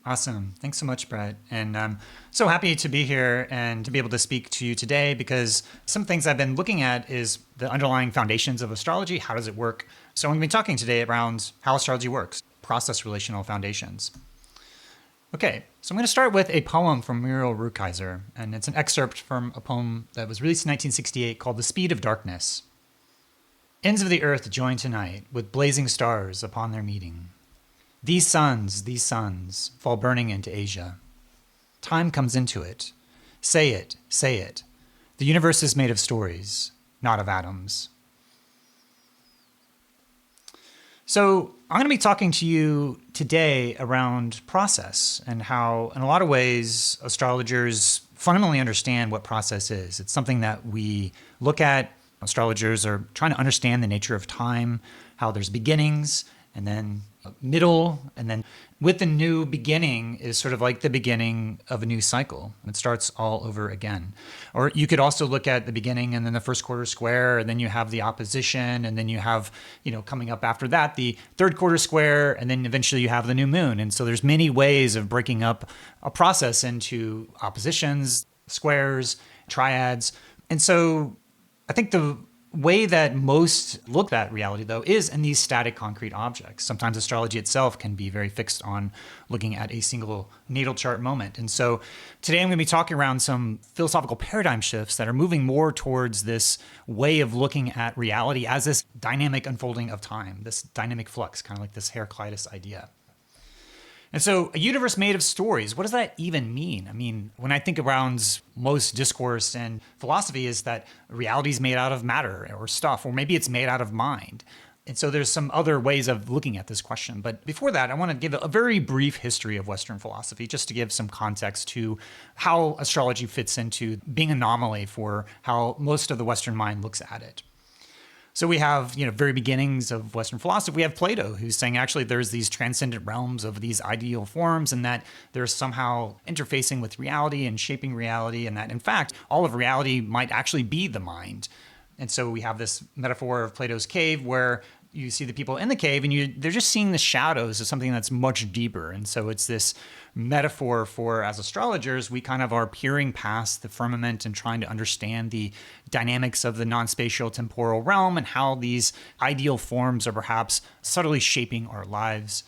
Awesome. Thanks so much, Brett. And I'm so happy to be here and to be able to speak to you today because some things I've been looking at is the underlying foundations of astrology. How does it work? So I'm going to be talking today around how astrology works, process-relational foundations. Okay, so I'm going to start with a poem from Muriel Rukeyser, and it's an excerpt from a poem that was released in 1968 called The Speed of Darkness. Ends of the earth join tonight with blazing stars upon their meeting. These suns, fall burning into Asia. Time comes into it. Say it, say it. The universe is made of stories, not of atoms. So I'm going to be talking to you today around process and how, in a lot of ways, astrologers fundamentally understand what process is. It's something that we look at. Astrologers are trying to understand the nature of time, how there's beginnings, and then a middle, and then with the new beginning is sort of like the beginning of a new cycle. It starts all over again. Or you could also look at the beginning and then the first quarter square, and then you have the opposition, and then you have, coming up after that, the third quarter square, and then eventually you have the new moon. And so there's many ways of breaking up a process into oppositions, squares, triads. And so I think the way that most look at reality, though, is in these static concrete objects. Sometimes astrology itself can be very fixed on looking at a single natal chart moment. And so today I'm going to be talking around some philosophical paradigm shifts that are moving more towards this way of looking at reality as this dynamic unfolding of time, this dynamic flux, kind of like this Heraclitus idea. And so a universe made of stories, what does that even mean? I mean, when I think around most discourse and philosophy is that reality is made out of matter or stuff, or maybe it's made out of mind. And so there's some other ways of looking at this question. But before that, I want to give a very brief history of Western philosophy, just to give some context to how astrology fits into being an anomaly for how most of the Western mind looks at it. So we have, very beginnings of Western philosophy. We have Plato, who's saying actually there's these transcendent realms of these ideal forms and that they're somehow interfacing with reality and shaping reality, and that in fact, all of reality might actually be the mind. And so we have this metaphor of Plato's cave where you see the people in the cave and they're just seeing the shadows of something that's much deeper. And so it's this metaphor for, as astrologers, we kind of are peering past the firmament and trying to understand the dynamics of the non-spatial temporal realm and how these ideal forms are perhaps subtly shaping our lives.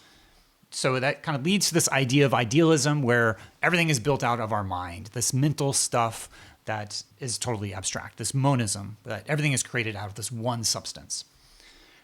So that kind of leads to this idea of idealism where everything is built out of our mind, this mental stuff that is totally abstract, this monism, that everything is created out of this one substance.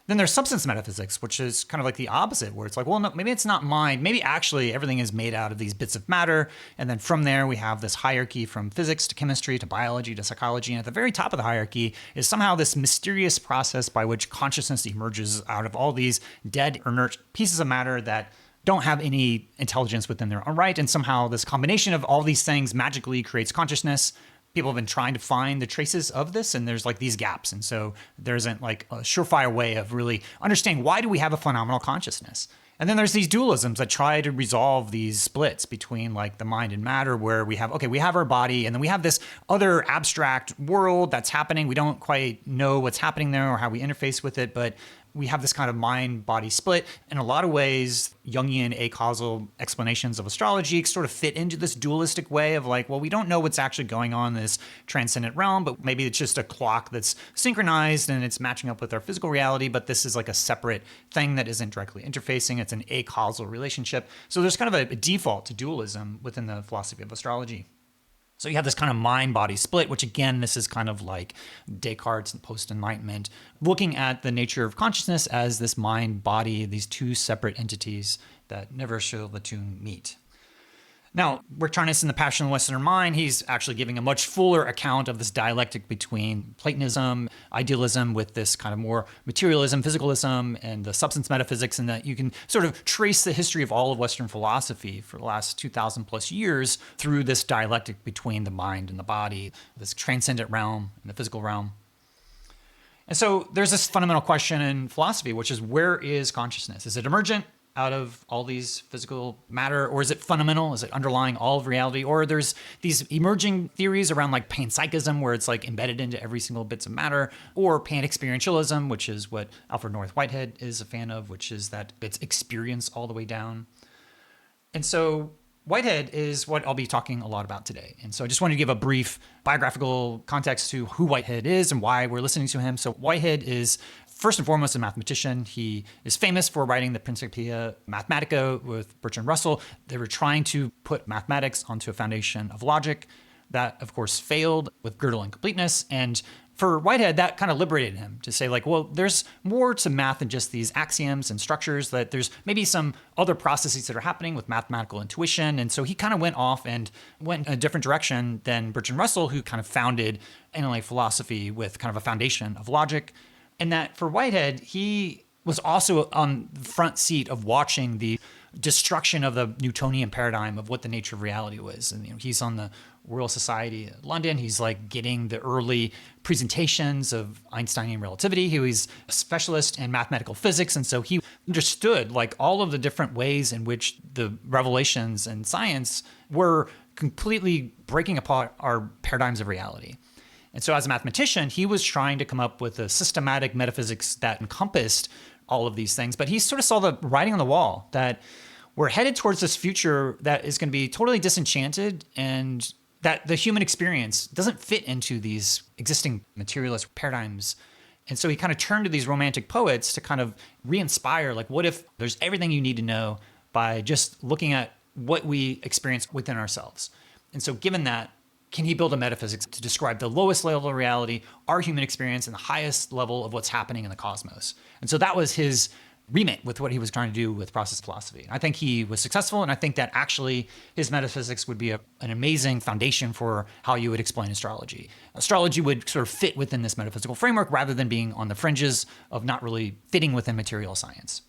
Then there's substance metaphysics, which is kind of like the opposite, where it's like, well, no, maybe it's not mind. Maybe actually everything is made out of these bits of matter. And then from there, we have this hierarchy from physics to chemistry to biology to psychology. And at the very top of the hierarchy is somehow this mysterious process by which consciousness emerges out of all these dead, inert pieces of matter that don't have any intelligence within their own right. And somehow this combination of all these things magically creates consciousness. People have been trying to find the traces of this, and there's like these gaps. And so there isn't like a surefire way of really understanding why do we have a phenomenal consciousness. And then there's these dualisms that try to resolve these splits between like the mind and matter, where we have our body, and then we have this other abstract world that's happening. We don't quite know what's happening there or how we interface with it, but we have this kind of mind-body split. In a lot of ways, Jungian acausal explanations of astrology sort of fit into this dualistic way of like, well, we don't know what's actually going on in this transcendent realm, but maybe it's just a clock that's synchronized and it's matching up with our physical reality, but this is like a separate thing that isn't directly interfacing. It's an acausal relationship. So there's kind of a default to dualism within the philosophy of astrology. So you have this kind of mind-body split, which again, this is kind of like Descartes and post-enlightenment, looking at the nature of consciousness as this mind-body, these two separate entities that never shall the two meet. Now, Bertrandus in The Passion of the Western Mind, he's actually giving a much fuller account of this dialectic between Platonism, idealism with this kind of more materialism, physicalism, and the substance metaphysics, and that you can sort of trace the history of all of Western philosophy for the last 2,000 plus years through this dialectic between the mind and the body, this transcendent realm and the physical realm. And so there's this fundamental question in philosophy, which is, where is consciousness? Is it emergent out of all these physical matter, or is it fundamental? Is it underlying all of reality? Or there's these emerging theories around like panpsychism, where it's like embedded into every single bits of matter, or pan-experientialism, which is what Alfred North Whitehead is a fan of, which is that it's experience all the way down. And so Whitehead is what I'll be talking a lot about today. And so I just wanted to give a brief biographical context to who Whitehead is and why we're listening to him. So Whitehead is first and foremost a mathematician. He is famous for writing the Principia Mathematica with Bertrand Russell. They were trying to put mathematics onto a foundation of logic. That, of course, failed with Gödel and completeness. And for Whitehead, that kind of liberated him to say, like, well, there's more to math than just these axioms and structures, that there's maybe some other processes that are happening with mathematical intuition. And so he kind of went off and went in a different direction than Bertrand Russell, who kind of founded analytic philosophy with kind of a foundation of logic. And that for Whitehead, he was also on the front seat of watching the destruction of the Newtonian paradigm of what the nature of reality was. And he's on the Royal Society of London. He's like getting the early presentations of Einsteinian relativity. He was a specialist in mathematical physics. And so he understood like all of the different ways in which the revelations in science were completely breaking apart our paradigms of reality. And so as a mathematician, he was trying to come up with a systematic metaphysics that encompassed all of these things. But he sort of saw the writing on the wall that we're headed towards this future that is going to be totally disenchanted, and that the human experience doesn't fit into these existing materialist paradigms. And so he kind of turned to these romantic poets to kind of re-inspire, like, what if there's everything you need to know by just looking at what we experience within ourselves? And so given that, can he build a metaphysics to describe the lowest level of reality, our human experience, and the highest level of what's happening in the cosmos? And so that was his remit with what he was trying to do with process philosophy. I think he was successful, and I think that actually his metaphysics would be an amazing foundation for how you would explain astrology. Astrology would sort of fit within this metaphysical framework rather than being on the fringes of not really fitting within material science.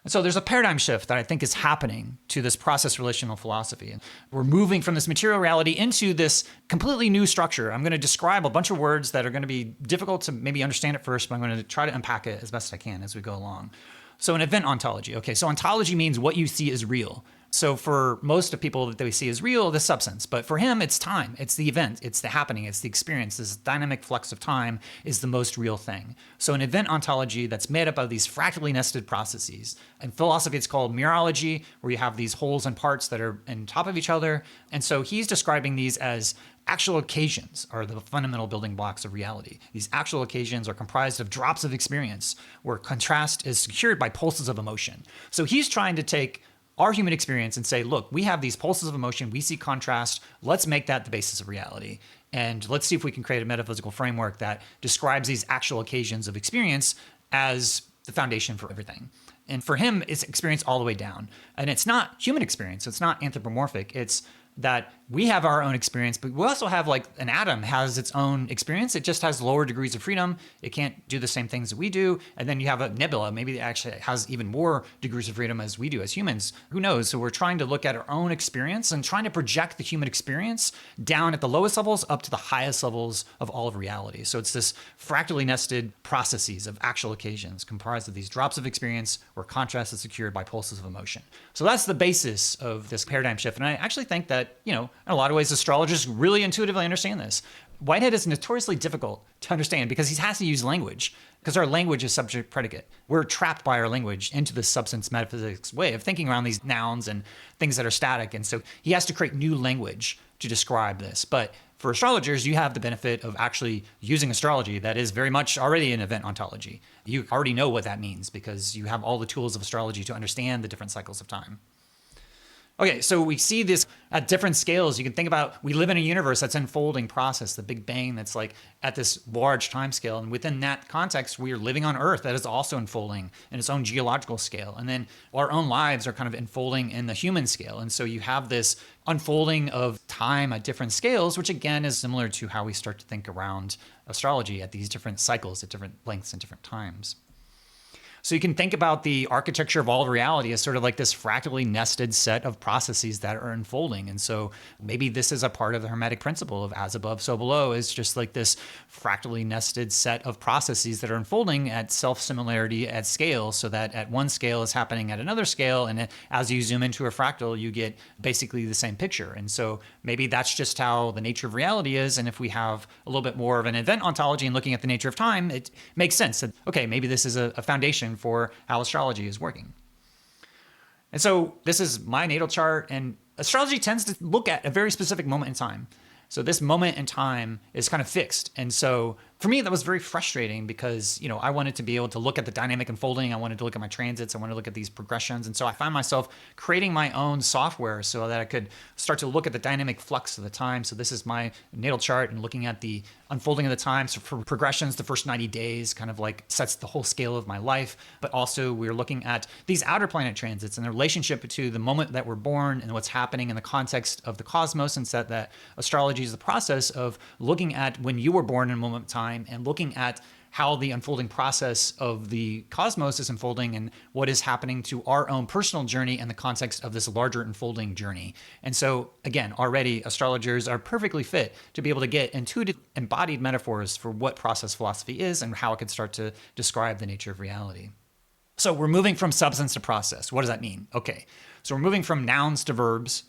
And so there's a paradigm shift that I think is happening to this process-relational philosophy. And we're moving from this material reality into this completely new structure. I'm going to describe a bunch of words that are going to be difficult to maybe understand at first, but I'm going to try to unpack it as best I can as we go along. So an event ontology. Okay, so ontology means what you see is real. So for most of people that we see as real, the substance. But for him, it's time. It's the event. It's the happening. It's the experience. This dynamic flux of time is the most real thing. So an event ontology that's made up of these fractally nested processes. In philosophy, it's called mereology, where you have these wholes and parts that are on top of each other. And so he's describing these as actual occasions are the fundamental building blocks of reality. These actual occasions are comprised of drops of experience, where contrast is secured by pulses of emotion. So he's trying to take our human experience and say, look, we have these pulses of emotion, we see contrast, let's make that the basis of reality. And let's see if we can create a metaphysical framework that describes these actual occasions of experience as the foundation for everything. And for him, it's experience all the way down. And it's not human experience, it's not anthropomorphic, it's that we have our own experience, but we also have, like, an atom has its own experience. It just has lower degrees of freedom. It can't do the same things that we do. And then you have a nebula. Maybe it actually has even more degrees of freedom as we do as humans. Who knows? So we're trying to look at our own experience and trying to project the human experience down at the lowest levels up to the highest levels of all of reality. So it's this fractally nested processes of actual occasions comprised of these drops of experience where contrast is secured by pulses of emotion. So that's the basis of this paradigm shift. And I actually think that, in a lot of ways, astrologers really intuitively understand this. Whitehead is notoriously difficult to understand because he has to use language, because our language is subject predicate. We're trapped by our language into this substance metaphysics way of thinking around these nouns and things that are static. And so he has to create new language to describe this. But for astrologers, you have the benefit of actually using astrology that is very much already an event ontology. You already know what that means because you have all the tools of astrology to understand the different cycles of time. Okay, so we see this at different scales. You can think about, we live in a universe that's unfolding process, the Big Bang that's like at this large time scale. And within that context, we are living on Earth that is also unfolding in its own geological scale. And then our own lives are kind of unfolding in the human scale. And so you have this unfolding of time at different scales, which again is similar to how we start to think around astrology at these different cycles, at different lengths and different times. So you can think about the architecture of all of reality as sort of like this fractally nested set of processes that are unfolding. And so maybe this is a part of the Hermetic principle of as above, so below, is just like this fractally nested set of processes that are unfolding at self-similarity at scale, so that at one scale is happening at another scale. And as you zoom into a fractal, you get basically the same picture. And so maybe that's just how the nature of reality is. And if we have a little bit more of an event ontology and looking at the nature of time, it makes sense that, okay, maybe this is a foundation for how astrology is working. And so this is my natal chart, and astrology tends to look at a very specific moment in time. So this moment in time is kind of fixed. And so for me, that was very frustrating because, I wanted to be able to look at the dynamic unfolding. I wanted to look at my transits. I wanted to look at these progressions. And so I found myself creating my own software so that I could start to look at the dynamic flux of the time. So this is my natal chart and looking at the unfolding of the time. So for progressions, the first 90 days kind of like sets the whole scale of my life. But also we're looking at these outer planet transits and the relationship to the moment that we're born and what's happening in the context of the cosmos, and said that astrology is the process of looking at when you were born in a moment of time and looking at how the unfolding process of the cosmos is unfolding and what is happening to our own personal journey in the context of this larger unfolding journey. And so, again, already astrologers are perfectly fit to be able to get intuitive, embodied metaphors for what process philosophy is and how it could start to describe the nature of reality. So we're moving from substance to process. What does that mean? Okay, so we're moving from nouns to verbs.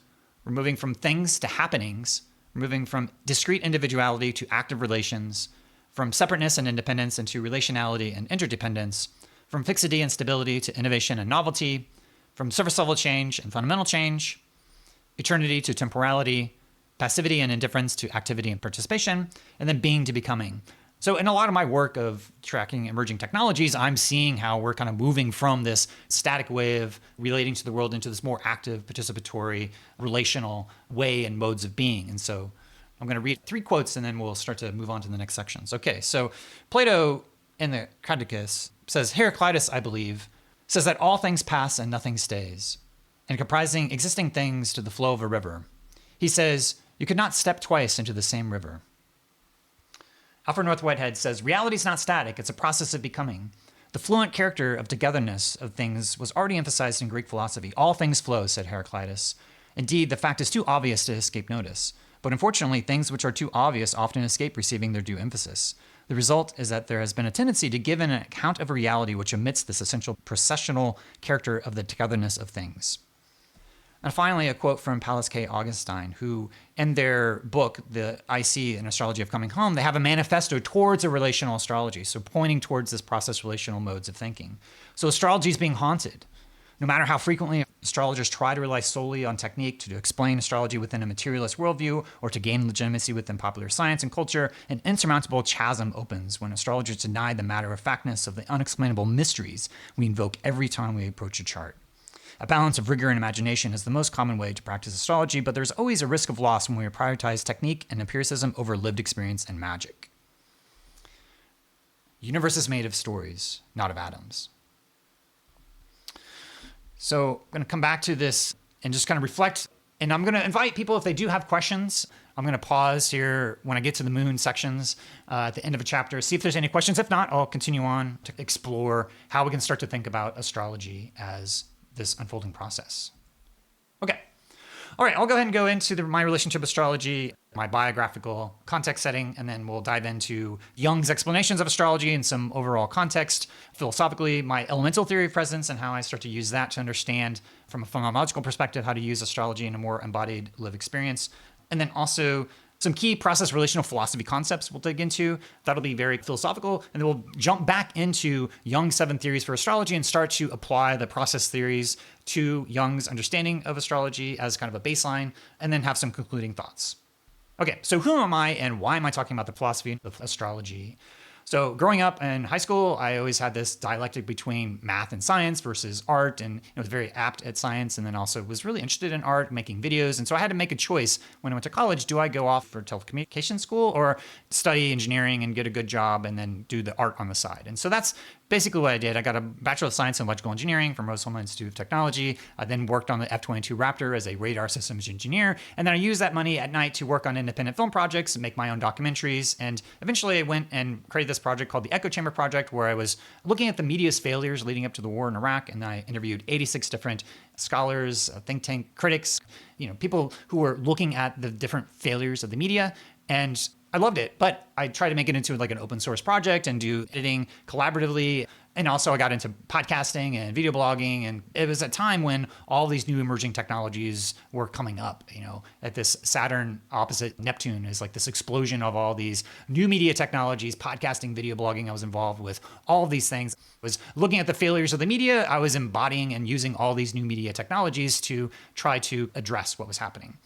We're moving from things to happenings. We're moving from discrete individuality to active relations, from separateness and independence into relationality and interdependence, from fixity and stability to innovation and novelty, from surface level change and fundamental change, eternity to temporality, passivity and indifference to activity and participation, and then being to becoming. So in a lot of my work of tracking emerging technologies, I'm seeing how we're kind of moving from this static way of relating to the world into this more active, participatory, relational way and modes of being. And so I'm going to read 3 quotes and then we'll start to move on to the next sections. Okay, so Plato in the Catechus says, Heraclitus, I believe, says that all things pass and nothing stays, and comprising existing things to the flow of a river. He says, you could not step twice into the same river. Alfred North Whitehead says, reality is not static, it's a process of becoming. The fluent character of togetherness of things was already emphasized in Greek philosophy. All things flow, said Heraclitus. Indeed, the fact is too obvious to escape notice. But unfortunately, things which are too obvious often escape receiving their due emphasis. The result is that there has been a tendency to give an account of a reality which omits this essential processional character of the togetherness of things. And finally, a quote from Pallas K. Augustine, who in their book, The IC, An Astrology of Coming Home, they have a manifesto towards a relational astrology, so pointing towards this process-relational modes of thinking. So astrology is being haunted. No matter how frequently astrologers try to rely solely on technique to explain astrology within a materialist worldview or to gain legitimacy within popular science and culture, an insurmountable chasm opens when astrologers deny the matter-of-factness of the unexplainable mysteries we invoke every time we approach a chart. A balance of rigor and imagination is the most common way to practice astrology, but there's always a risk of loss when we prioritize technique and empiricism over lived experience and magic. The universe is made of stories, not of atoms. So I'm going to come back to this and just kind of reflect. And I'm going to invite people, if they do have questions, I'm going to pause here when I get to the moon sections at the end of a chapter, see if there's any questions. If not, I'll continue on to explore how we can start to think about astrology as this unfolding process. Okay. All right, I'll go ahead and go into my relationship with astrology, my biographical context setting, and then we'll dive into Jung's explanations of astrology and some overall context. Philosophically, my elemental theory of presence and how I start to use that to understand from a phenomenological perspective how to use astrology in a more embodied lived experience. And then also some key process-relational philosophy concepts we'll dig into. That'll be very philosophical. And then we'll jump back into Jung's 7 theories for astrology and start to apply the process theories to Jung's understanding of astrology as kind of a baseline, and then have some concluding thoughts. Okay, so who am I and why am I talking about the philosophy of astrology? So growing up in high school, I always had this dialectic between math and science versus art, and I was very apt at science, and then also was really interested in art, making videos. And so I had to make a choice when I went to college. Do I go off for telecommunications school or study engineering and get a good job and then do the art on the side? And so that's basically what I did. I got a Bachelor of Science in Electrical Engineering from Rose-Hulman Institute of Technology. I then worked on the F-22 Raptor as a radar systems engineer. And then I used that money at night to work on independent film projects and make my own documentaries. And eventually I went and created this project called the Echo Chamber Project, where I was looking at the media's failures leading up to the war in Iraq. And I interviewed 86 different scholars, think tank critics, people who were looking at the different failures of the media. And I loved it, but I tried to make it into like an open source project and do editing collaboratively. And also I got into podcasting and video blogging. And it was a time when all these new emerging technologies were coming up, at this Saturn opposite Neptune is like this explosion of all these new media technologies, podcasting, video blogging. I was involved with all of these things. I was looking at the failures of the media. I was embodying and using all these new media technologies to try to address what was happening.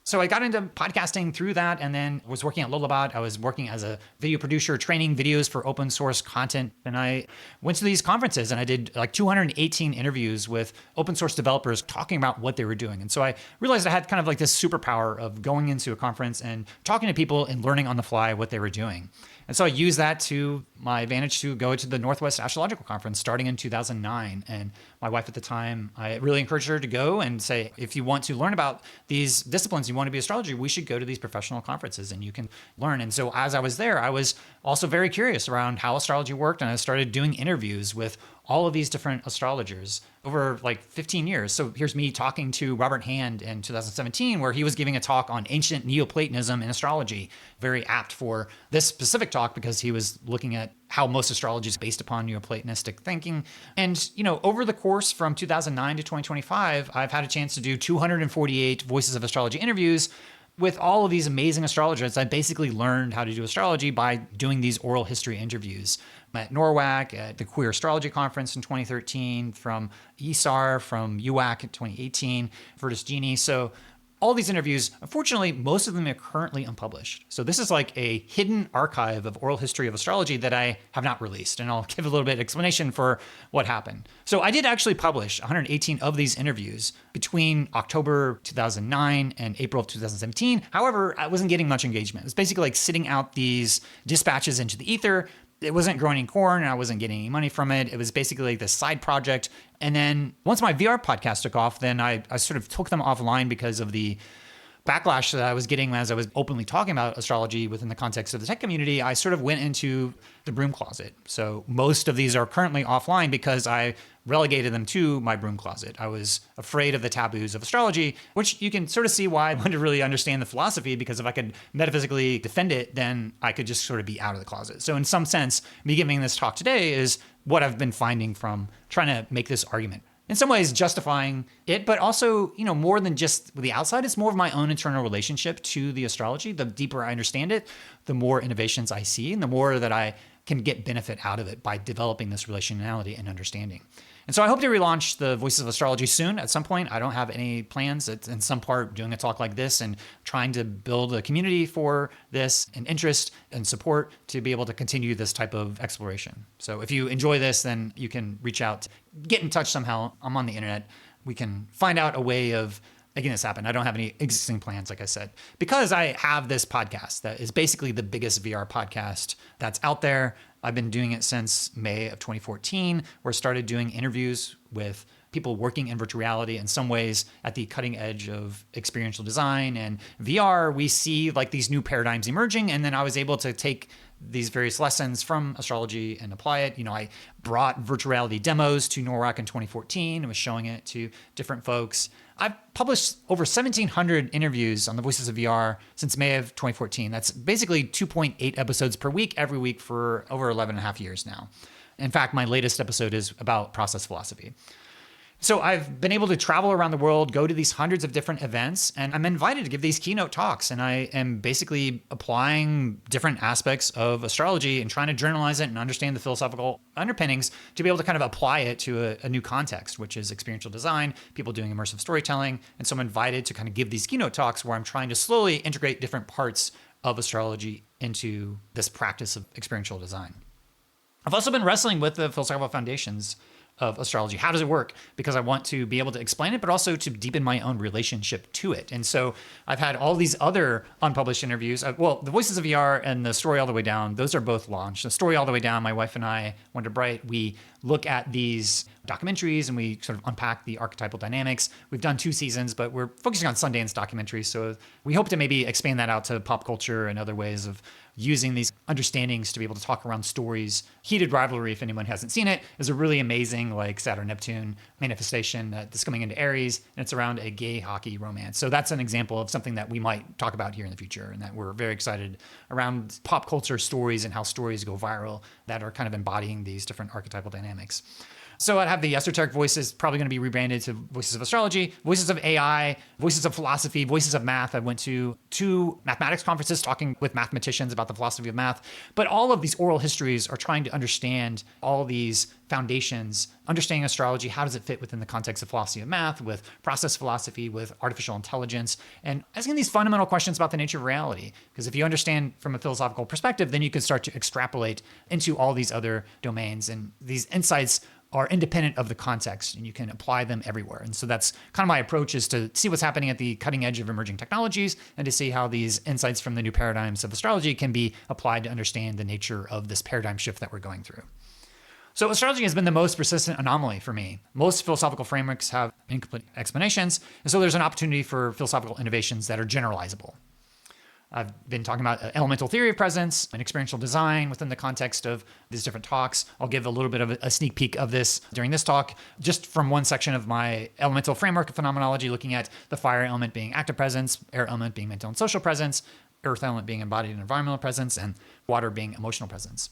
So I got into podcasting through that, and then was working at Lullabot. I was working as a video producer, training videos for open source content. And I went to these conferences and I did like 218 interviews with open source developers talking about what they were doing. And so I realized I had kind of like this superpower of going into a conference and talking to people and learning on the fly what they were doing. And so I used that to my advantage to go to the Northwest Astrological Conference starting in 2009. And my wife at the time, I really encouraged her to go and say, if you want to learn about these disciplines, you want to be astrology, we should go to these professional conferences and you can learn. And so as I was there, I was also very curious around how astrology worked. And I started doing interviews with all of these different astrologers over like 15 years. So here's me talking to Robert Hand in 2017, where he was giving a talk on ancient Neoplatonism in astrology, very apt for this specific talk because he was looking at how most astrology is based upon Neoplatonistic thinking. And, over the course from 2009 to 2025, I've had a chance to do 248 Voices of Astrology interviews with all of these amazing astrologers. I basically learned how to do astrology by doing these oral history interviews. At NORWAC, at the Queer Astrology Conference in 2013, from ESAR, from UAC in 2018, Virtus Genie. So all these interviews, unfortunately, most of them are currently unpublished. So this is like a hidden archive of oral history of astrology that I have not released. And I'll give a little bit of explanation for what happened. So I did actually publish 118 of these interviews between October 2009 and April of 2017. However, I wasn't getting much engagement. It was basically like sitting out these dispatches into the ether. It wasn't growing any corn and I wasn't getting any money from it. It was basically like this side project. And then once my VR podcast took off, then I sort of took them offline because of the backlash that I was getting as I was openly talking about astrology within the context of the tech community. I sort of went into the broom closet. So most of these are currently offline because I relegated them to my broom closet. I was afraid of the taboos of astrology, which you can sort of see why I wanted to really understand the philosophy, because if I could metaphysically defend it, then I could just sort of be out of the closet. So in some sense, me giving this talk today is what I've been finding from trying to make this argument. In some ways justifying it, but also, more than just the outside, it's more of my own internal relationship to the astrology. The deeper I understand it, the more innovations I see and the more that I can get benefit out of it by developing this relationality and understanding. And so I hope to relaunch the Voices of Astrology soon at some point. I don't have any plans. It's in some part doing a talk like this and trying to build a community for this and interest and support to be able to continue this type of exploration. So if you enjoy this, then you can reach out, get in touch somehow. I'm on the internet. We can find out a way of making this happen. I don't have any existing plans, like I said, because I have this podcast that is basically the biggest VR podcast that's out there. I've been doing it since May of 2014, where I started doing interviews with people working in virtual reality, in some ways at the cutting edge of experiential design and VR. We see like these new paradigms emerging. And then I was able to take these various lessons from astrology and apply it. I brought virtual reality demos to NORWAC in 2014 and was showing it to different folks. I've published over 1,700 interviews on the Voices of VR since May of 2014. That's basically 2.8 episodes per week, every week for over 11 and a half years now. In fact, my latest episode is about process philosophy. So I've been able to travel around the world, go to these hundreds of different events, and I'm invited to give these keynote talks. And I am basically applying different aspects of astrology and trying to journalize it and understand the philosophical underpinnings to be able to kind of apply it to a new context, which is experiential design, people doing immersive storytelling. And so I'm invited to kind of give these keynote talks where I'm trying to slowly integrate different parts of astrology into this practice of experiential design. I've also been wrestling with the philosophical foundations of astrology. How does it work? Because I want to be able to explain it, but also to deepen my own relationship to it. And so I've had all these other unpublished interviews. Well, the Voices of VR and the Story All the Way Down, those are both launched. The Story All the Way Down, my wife and I, Wonder Bright, we look at these documentaries and we sort of unpack the archetypal dynamics. We've done 2 seasons, but we're focusing on Sundance documentaries. So we hope to maybe expand that out to pop culture and other ways of using these understandings to be able to talk around stories. Heated Rivalry, if anyone hasn't seen it, is a really amazing like Saturn-Neptune manifestation that's coming into Aries, and it's around a gay hockey romance. So that's an example of something that we might talk about here in the future, and that we're very excited around pop culture stories and how stories go viral that are kind of embodying these different archetypal dynamics. So I'd have the esoteric voices probably going to be rebranded to Voices of Astrology, Voices of AI, Voices of Philosophy, Voices of Math. I went to 2 mathematics conferences talking with mathematicians about the philosophy of math. But all of these oral histories are trying to understand all these foundations, understanding astrology, how does it fit within the context of philosophy of math, with process philosophy, with artificial intelligence, and asking these fundamental questions about the nature of reality. Because if you understand from a philosophical perspective, then you can start to extrapolate into all these other domains. And these insights are independent of the context, and you can apply them everywhere. And so that's kind of my approach, is to see what's happening at the cutting edge of emerging technologies and to see how these insights from the new paradigms of astrology can be applied to understand the nature of this paradigm shift that we're going through. So astrology has been the most persistent anomaly for me. Most philosophical frameworks have incomplete explanations, and so there's an opportunity for philosophical innovations that are generalizable. I've been talking about elemental theory of presence and experiential design within the context of these different talks. I'll give a little bit of a sneak peek of this during this talk, just from one section of my elemental framework of phenomenology, looking at the fire element being active presence, air element being mental and social presence, earth element being embodied and environmental presence, and water being emotional presence.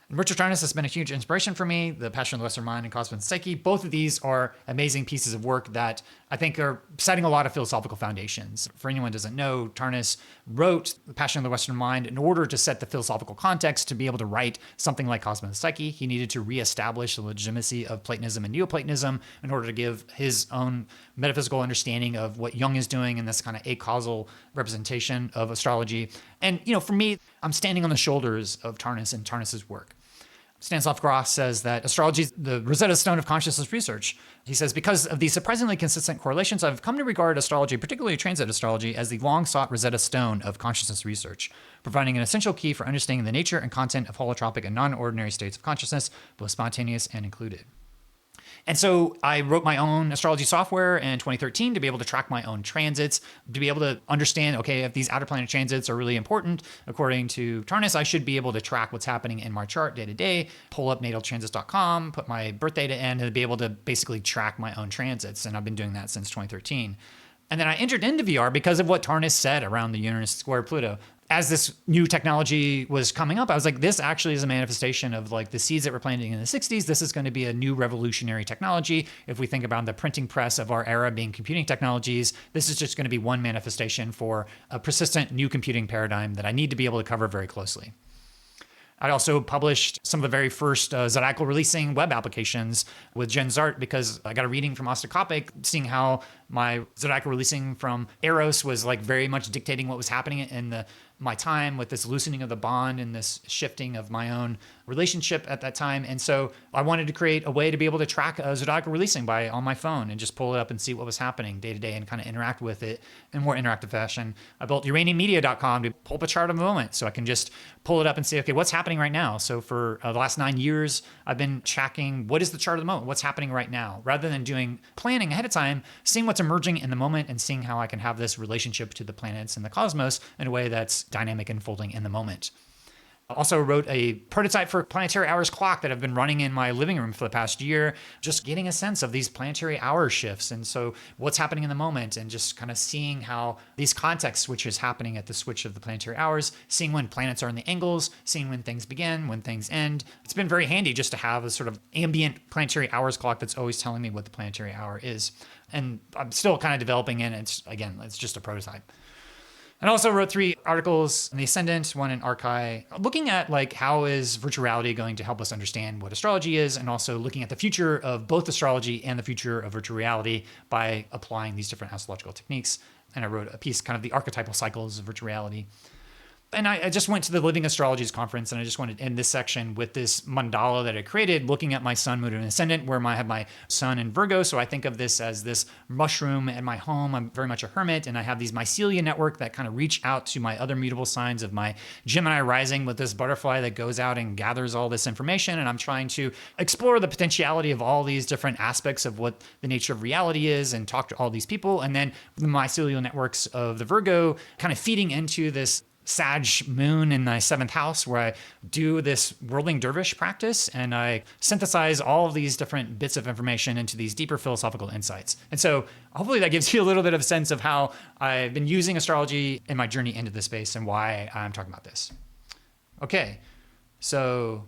And Richard Tarnas has been a huge inspiration for me. The Passion of the Western Mind and Cosmos Psyche, both of these are amazing pieces of work that I think are setting a lot of philosophical foundations. For anyone who doesn't know, Tarnas wrote The Passion of the Western Mind in order to set the philosophical context to be able to write something like Cosmos Psyche. He needed to reestablish the legitimacy of Platonism and Neoplatonism in order to give his own metaphysical understanding of what Jung is doing in this kind of acausal representation of astrology. And, for me, I'm standing on the shoulders of Tarnas and Tarnas's work. Stanislav Grof says that astrology is the Rosetta Stone of consciousness research. He says, because of these surprisingly consistent correlations, I've come to regard astrology, particularly transit astrology, as the long-sought Rosetta Stone of consciousness research, providing an essential key for understanding the nature and content of holotropic and non-ordinary states of consciousness, both spontaneous and included. And so I wrote my own astrology software in 2013 to be able to track my own transits, to be able to understand, okay, if these outer planet transits are really important, according to Tarnas, I should be able to track what's happening in my chart day to day, pull up nataltransits.com, put my birth data in, and be able to basically track my own transits. And I've been doing that since 2013. And then I entered into VR because of what Tarnas said around the Uranus square Pluto. As this new technology was coming up, I was like, this actually is a manifestation of like the seeds that were planted in the 60s. This is going to be a new revolutionary technology. If we think about the printing press of our era being computing technologies, this is just going to be one manifestation for a persistent new computing paradigm that I need to be able to cover very closely. I also published some of the very first zodiacal releasing web applications with Jen Zart because I got a reading from Ostakopic, seeing how my zodiacal releasing from Eros was like very much dictating what was happening in my time with this loosening of the bond and this shifting of my own relationship at that time. And so I wanted to create a way to be able to track a zodiacal releasing on my phone and just pull it up and see what was happening day to day and kind of interact with it in a more interactive fashion. I built uraniummedia.com to pull up a chart of the moment so I can just pull it up and say, okay, what's happening right now? So for the last 9 years, I've been tracking what is the chart of the moment, what's happening right now, rather than doing planning ahead of time, seeing what's emerging in the moment and seeing how I can have this relationship to the planets and the cosmos in a way that's dynamic and unfolding in the moment. I also wrote a prototype for planetary hours clock that I've been running in my living room for the past year, just getting a sense of these planetary hour shifts. And so what's happening in the moment and just kind of seeing how these context switches happening at the switch of the planetary hours, seeing when planets are in the angles, seeing when things begin, when things end. It's been very handy just to have a sort of ambient planetary hours clock that's always telling me what the planetary hour is. And I'm still kind of developing it. It's just a prototype. And I also wrote 3 articles in The Ascendant, one in Archive, looking at like how is virtual reality going to help us understand what astrology is, and also looking at the future of both astrology and the future of virtual reality by applying these different astrological techniques. And I wrote a piece, kind of the archetypal cycles of virtual reality. And I just went to the Living Astrologies conference, and I just wanted to end this section with this mandala that I created, looking at my sun, moon, and ascendant, where I have my sun in Virgo. So I think of this as this mushroom at my home. I'm very much a hermit, and I have these mycelia network that kind of reach out to my other mutable signs of my Gemini rising with this butterfly that goes out and gathers all this information. And I'm trying to explore the potentiality of all these different aspects of what the nature of reality is and talk to all these people. And then the mycelial networks of the Virgo kind of feeding into this Sag moon in my 7th house where I do this whirling dervish practice and I synthesize all of these different bits of information into these deeper philosophical insights. And so hopefully that gives you a little bit of a sense of how I've been using astrology in my journey into this space and why I'm talking about this. Okay, so,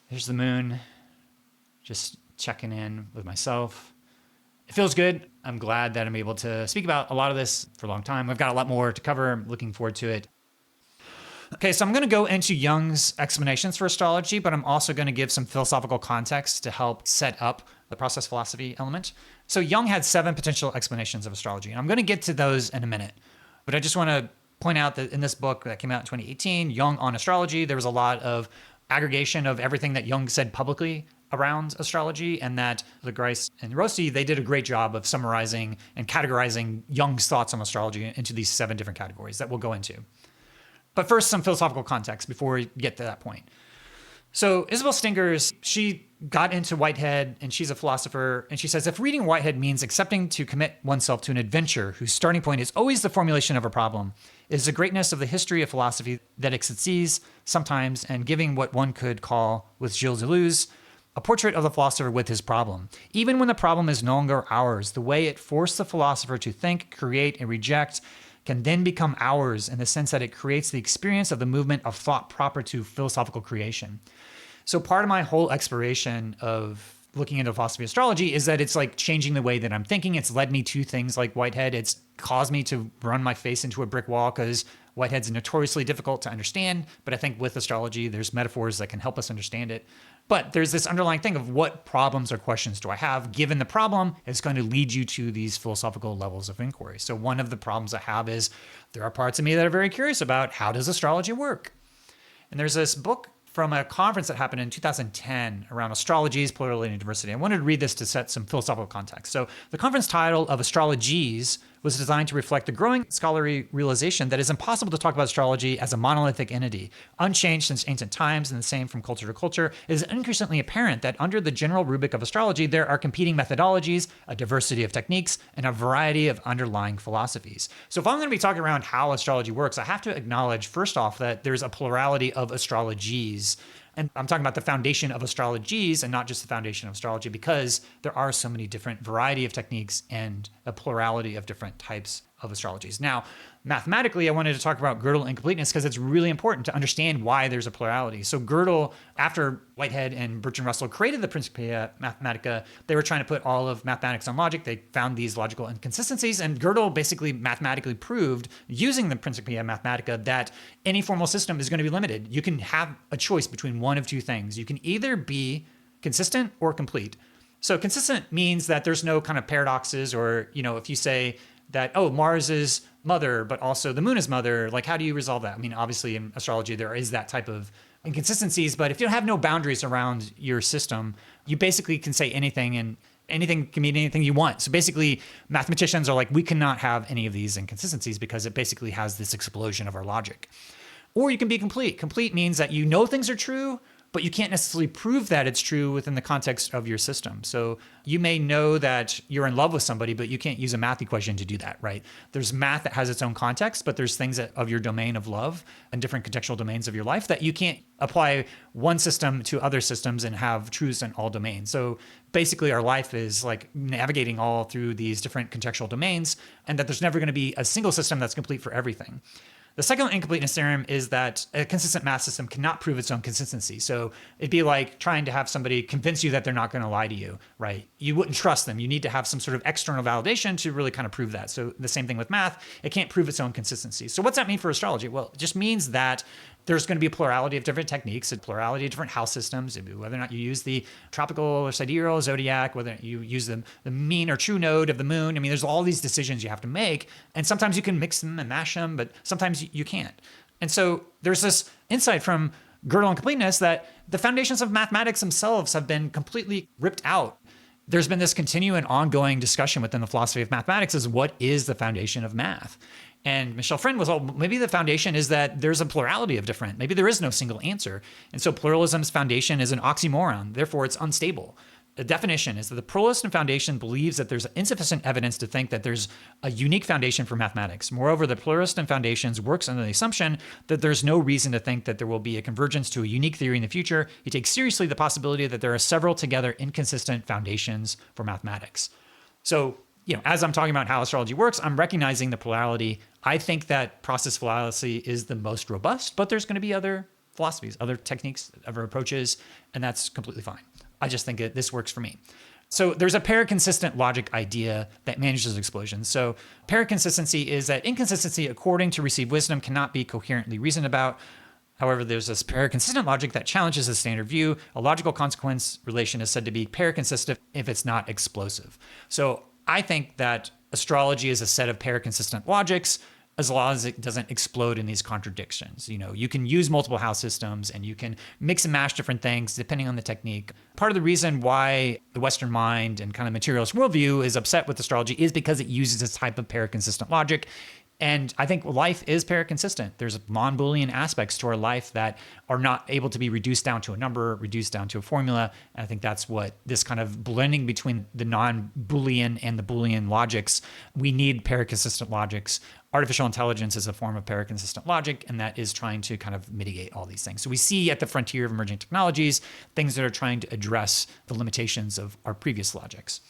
here's the moon, just checking in with myself. It feels good. I'm glad that I'm able to speak about a lot of this for a long time. I've got a lot more to cover. I'm looking forward to it. Okay, so I'm going to go into Jung's explanations for astrology, but I'm also going to give some philosophical context to help set up the process philosophy element. So Jung had 7 potential explanations of astrology, and I'm going to get to those in a minute. But I just want to point out that in this book that came out in 2018, Jung on Astrology, there was a lot of aggregation of everything that Jung said publicly around astrology, and that the Grice and Rossi, they did a great job of summarizing and categorizing Jung's thoughts on astrology into these 7 different categories that we'll go into. But first, some philosophical context before we get to that point. So Isabel Stingers, she got into Whitehead, and she's a philosopher, and she says, if reading Whitehead means accepting to commit oneself to an adventure whose starting point is always the formulation of a problem, it is the greatness of the history of philosophy that it succeeds sometimes in giving what one could call, with Gilles Deleuze, a portrait of the philosopher with his problem. Even when the problem is no longer ours, the way it forced the philosopher to think, create, and reject can then become ours in the sense that it creates the experience of the movement of thought proper to philosophical creation. So part of my whole exploration of looking into philosophy of astrology is that it's like changing the way that I'm thinking. It's led me to things like Whitehead. It's caused me to run my face into a brick wall because Whitehead's notoriously difficult to understand. But I think with astrology, there's metaphors that can help us understand it. But there's this underlying thing of what problems or questions do I have? Given the problem, it's going to lead you to these philosophical levels of inquiry. So one of the problems I have is there are parts of me that are very curious about how does astrology work? And there's this book from a conference that happened in 2010 around astrologies, plurality, and diversity. I wanted to read this to set some philosophical context. So the conference title of Astrologies was designed to reflect the growing scholarly realization that it's impossible to talk about astrology as a monolithic entity, unchanged since ancient times and the same from culture to culture. It is increasingly apparent that under the general rubric of astrology, there are competing methodologies, a diversity of techniques, and a variety of underlying philosophies. So if I'm going to be talking around how astrology works, I have to acknowledge, first off, that there's a plurality of astrologies. And I'm talking about the foundation of astrologies and not just the foundation of astrology, because there are so many different variety of techniques and a plurality of different types of astrologies. Now, mathematically, I wanted to talk about Gödel and completeness because it's really important to understand why there's a plurality. So Gödel, after Whitehead and Bertrand Russell created the Principia Mathematica, they were trying to put all of mathematics on logic. They found these logical inconsistencies, and Gödel basically mathematically proved, using the Principia Mathematica, that any formal system is going to be limited. You can have a choice between one of two things. You can either be consistent or complete. So consistent means that there's no kind of paradoxes, or, if you say that, oh, Mars is mother, but also the moon is mother, like, how do you resolve that? I mean, obviously in astrology, there is that type of inconsistencies, but if you have no boundaries around your system, you basically can say anything, and anything can mean anything you want. So basically, mathematicians are like, we cannot have any of these inconsistencies because it basically has this explosion of our logic. Or you can be complete. Complete means that you know things are true, but you can't necessarily prove that it's true within the context of your system. So you may know that you're in love with somebody, but you can't use a math equation to do that, right? There's math that has its own context, but there's things of your domain of love and different contextual domains of your life that you can't apply one system to other systems and have truths in all domains. So basically our life is like navigating all through these different contextual domains, and that there's never going to be a single system that's complete for everything. The second incompleteness theorem is that a consistent math system cannot prove its own consistency. So it'd be like trying to have somebody convince you that they're not going to lie to you, right? You wouldn't trust them. You need to have some sort of external validation to really kind of prove that. So the same thing with math, it can't prove its own consistency. So what's that mean for astrology? Well, it just means that there's going to be a plurality of different techniques, a plurality of different house systems, whether or not you use the tropical or sidereal zodiac, whether you use the mean or true node of the moon. I mean, there's all these decisions you have to make. And sometimes you can mix them and mash them, but sometimes you can't. And so there's this insight from Gödel and completeness that the foundations of mathematics themselves have been completely ripped out. There's been this continuing ongoing discussion within the philosophy of mathematics is what is the foundation of math? And Michel Friend was, maybe the foundation is that there's a plurality of different, maybe there is no single answer. And so pluralism's foundation is an oxymoron, therefore it's unstable. The definition is that the pluralistic foundation believes that there's insufficient evidence to think that there's a unique foundation for mathematics. Moreover, the pluralistic foundations works under the assumption that there's no reason to think that there will be a convergence to a unique theory in the future. He takes seriously the possibility that there are several together inconsistent foundations for mathematics. So, as I'm talking about how astrology works, I'm recognizing the plurality. I think that process fallacy is the most robust, but there's going to be other philosophies, other techniques, other approaches, and that's completely fine. I just think that this works for me. So there's a paraconsistent logic idea that manages explosions. So paraconsistency is that inconsistency, according to received wisdom, cannot be coherently reasoned about. However, there's this paraconsistent logic that challenges the standard view. A logical consequence relation is said to be paraconsistent if it's not explosive. So I think that astrology is a set of paraconsistent logics, as long as it doesn't explode in these contradictions. You can use multiple house systems and you can mix and mash different things depending on the technique. Part of the reason why the Western mind and kind of materialist worldview is upset with astrology is because it uses this type of paraconsistent logic. And I think life is paraconsistent. There's non-Boolean aspects to our life that are not able to be reduced down to a number, reduced down to a formula. And I think that's what this kind of blending between the non-Boolean and the Boolean logics. We need paraconsistent logics. Artificial intelligence is a form of paraconsistent logic, and that is trying to kind of mitigate all these things. So we see at the frontier of emerging technologies, things that are trying to address the limitations of our previous logics.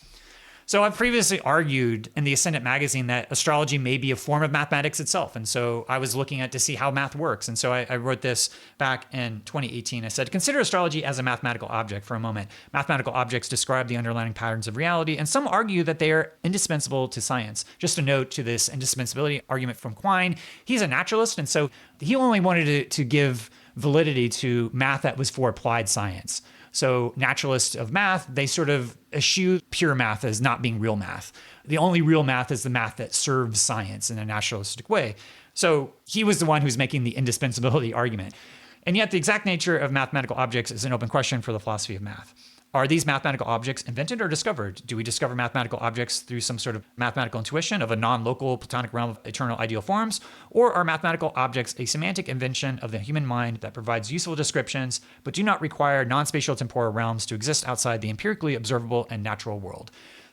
So I've previously argued in the Ascendant magazine that astrology may be a form of mathematics itself. And so I was looking at to see how math works. And so I wrote this back in 2018. I said, consider astrology as a mathematical object for a moment. Mathematical objects describe the underlying patterns of reality, and some argue that they are indispensable to science. Just a note to this indispensability argument from Quine. He's a naturalist, and so he only wanted to give validity to math that was for applied science. So naturalists of math, they sort of eschew pure math as not being real math. The only real math is the math that serves science in a naturalistic way. So he was the one who's making the indispensability argument. And yet the exact nature of mathematical objects is an open question for the philosophy of math. Are these mathematical objects invented or discovered? Do we discover mathematical objects through some sort of mathematical intuition of a non-local platonic realm of eternal ideal forms? Or are mathematical objects a semantic invention of the human mind that provides useful descriptions, but do not require non-spatial temporal realms to exist outside the empirically observable and natural world?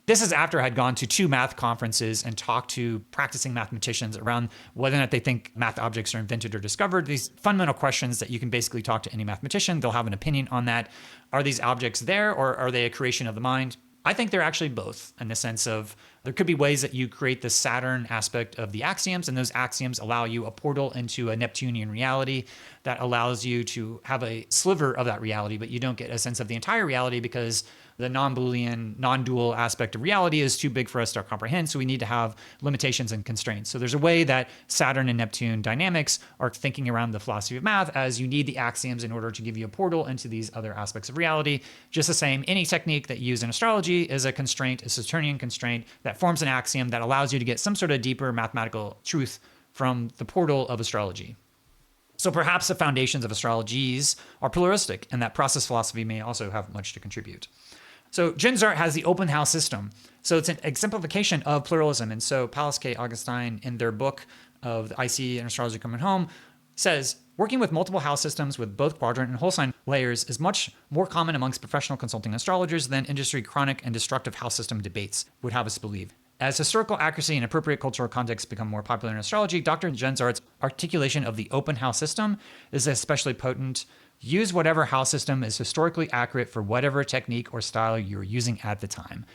This is after I had gone to 2 math conferences and talked to practicing mathematicians around whether or not they think math objects are invented or discovered. These fundamental questions that you can basically talk to any mathematician. They'll have an opinion on that. Are these objects there, or are they a creation of the mind? I think they're actually both, in the sense of there could be ways that you create the Saturn aspect of the axioms, and those axioms allow you a portal into a Neptunian reality that allows you to have a sliver of that reality, but you don't get a sense of the entire reality because the non-Boolean, non-dual aspect of reality is too big for us to comprehend, so we need to have limitations and constraints. So there's a way that Saturn and Neptune dynamics are thinking around the philosophy of math as you need the axioms in order to give you a portal into these other aspects of reality. Just the same, any technique that you use in astrology is a constraint, a Saturnian constraint that forms an axiom that allows you to get some sort of deeper mathematical truth from the portal of astrology. So perhaps the foundations of astrologies are pluralistic, and that process philosophy may also have much to contribute. So Jung has the open house system. So it's an exemplification of pluralism. And so Pallas K. Augustine, in their book of the IC and Astrology Coming Home, says, working with multiple house systems with both quadrant and whole sign layers is much more common amongst professional consulting astrologers than industry chronic and destructive house system debates would have us believe. As historical accuracy and appropriate cultural context become more popular in astrology, Dr. Jung's articulation of the open house system is especially potent. Use whatever house system is historically accurate for whatever technique or style you're using at the time.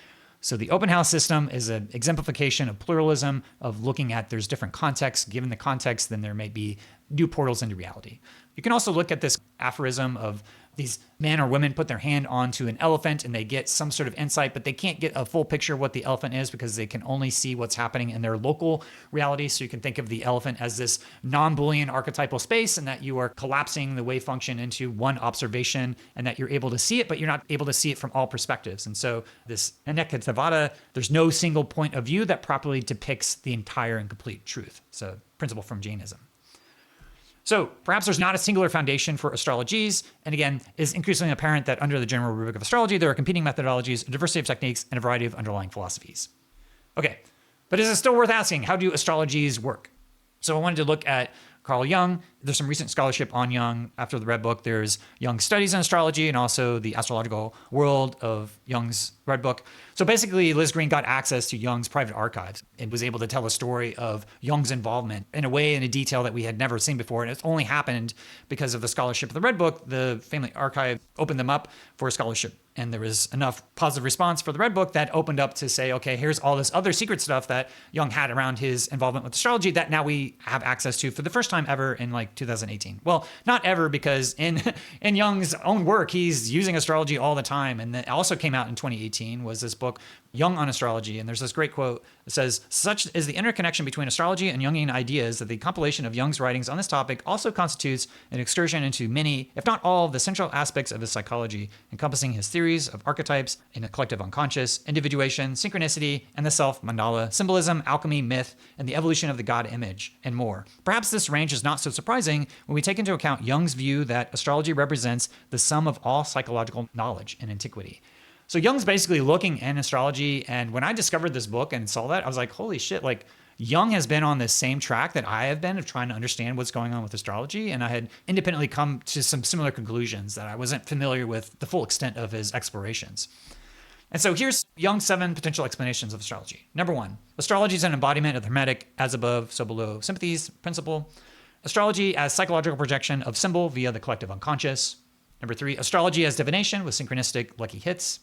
So the open house system is an exemplification of pluralism, of looking at there's different contexts. Given the context, then there may be new portals into reality. You can also look at this aphorism of these men or women put their hand onto an elephant and they get some sort of insight, but they can't get a full picture of what the elephant is because they can only see what's happening in their local reality. So you can think of the elephant as this non-Boolean archetypal space, and that you are collapsing the wave function into one observation, and that you're able to see it, but you're not able to see it from all perspectives. And so this Anekatavada, there's no single point of view that properly depicts the entire and complete truth. It's a principle from Jainism. So perhaps there's not a singular foundation for astrologies. And again, it's increasingly apparent that under the general rubric of astrology, there are competing methodologies, a diversity of techniques, and a variety of underlying philosophies. Okay, but is it still worth asking, how do astrologies work? So I wanted to look at Carl Jung There's some recent scholarship on Jung after the Red Book. There's Jung's Studies in Astrology and also the Astrological World of Jung's Red Book. So basically, Liz Green got access to Jung's private archives and was able to tell a story of Jung's involvement in a way, in a detail that we had never seen before. And it's only happened because of the scholarship of the Red Book. The family archive opened them up for scholarship. And there was enough positive response for the Red Book that opened up to say, okay, here's all this other secret stuff that Jung had around his involvement with astrology that now we have access to for the first time ever in like 2018. Well, not ever, because in Jung's own work, he's using astrology all the time. And that also came out in 2018 was this book, Jung on Astrology. And there's this great quote that says, such is the interconnection between astrology and Jungian ideas that the compilation of Jung's writings on this topic also constitutes an excursion into many, if not all, of the central aspects of his psychology, encompassing his theories of archetypes in a collective unconscious, individuation, synchronicity, and the self, mandala, symbolism, alchemy, myth, and the evolution of the God image, and more. Perhaps this range is not so surprising when we take into account Jung's view that astrology represents the sum of all psychological knowledge in antiquity. So Jung's basically looking at astrology, and when I discovered this book and saw that, I was like, holy shit, like Jung has been on this same track that I have been of trying to understand what's going on with astrology, and I had independently come to some similar conclusions that I wasn't familiar with the full extent of his explorations. And so here's Jung's 7 potential explanations of astrology. Number 1, astrology is an embodiment of the Hermetic as above, so below sympathies principle. Astrology as psychological projection of symbol via the collective unconscious. Number 3, astrology as divination with synchronistic lucky hits.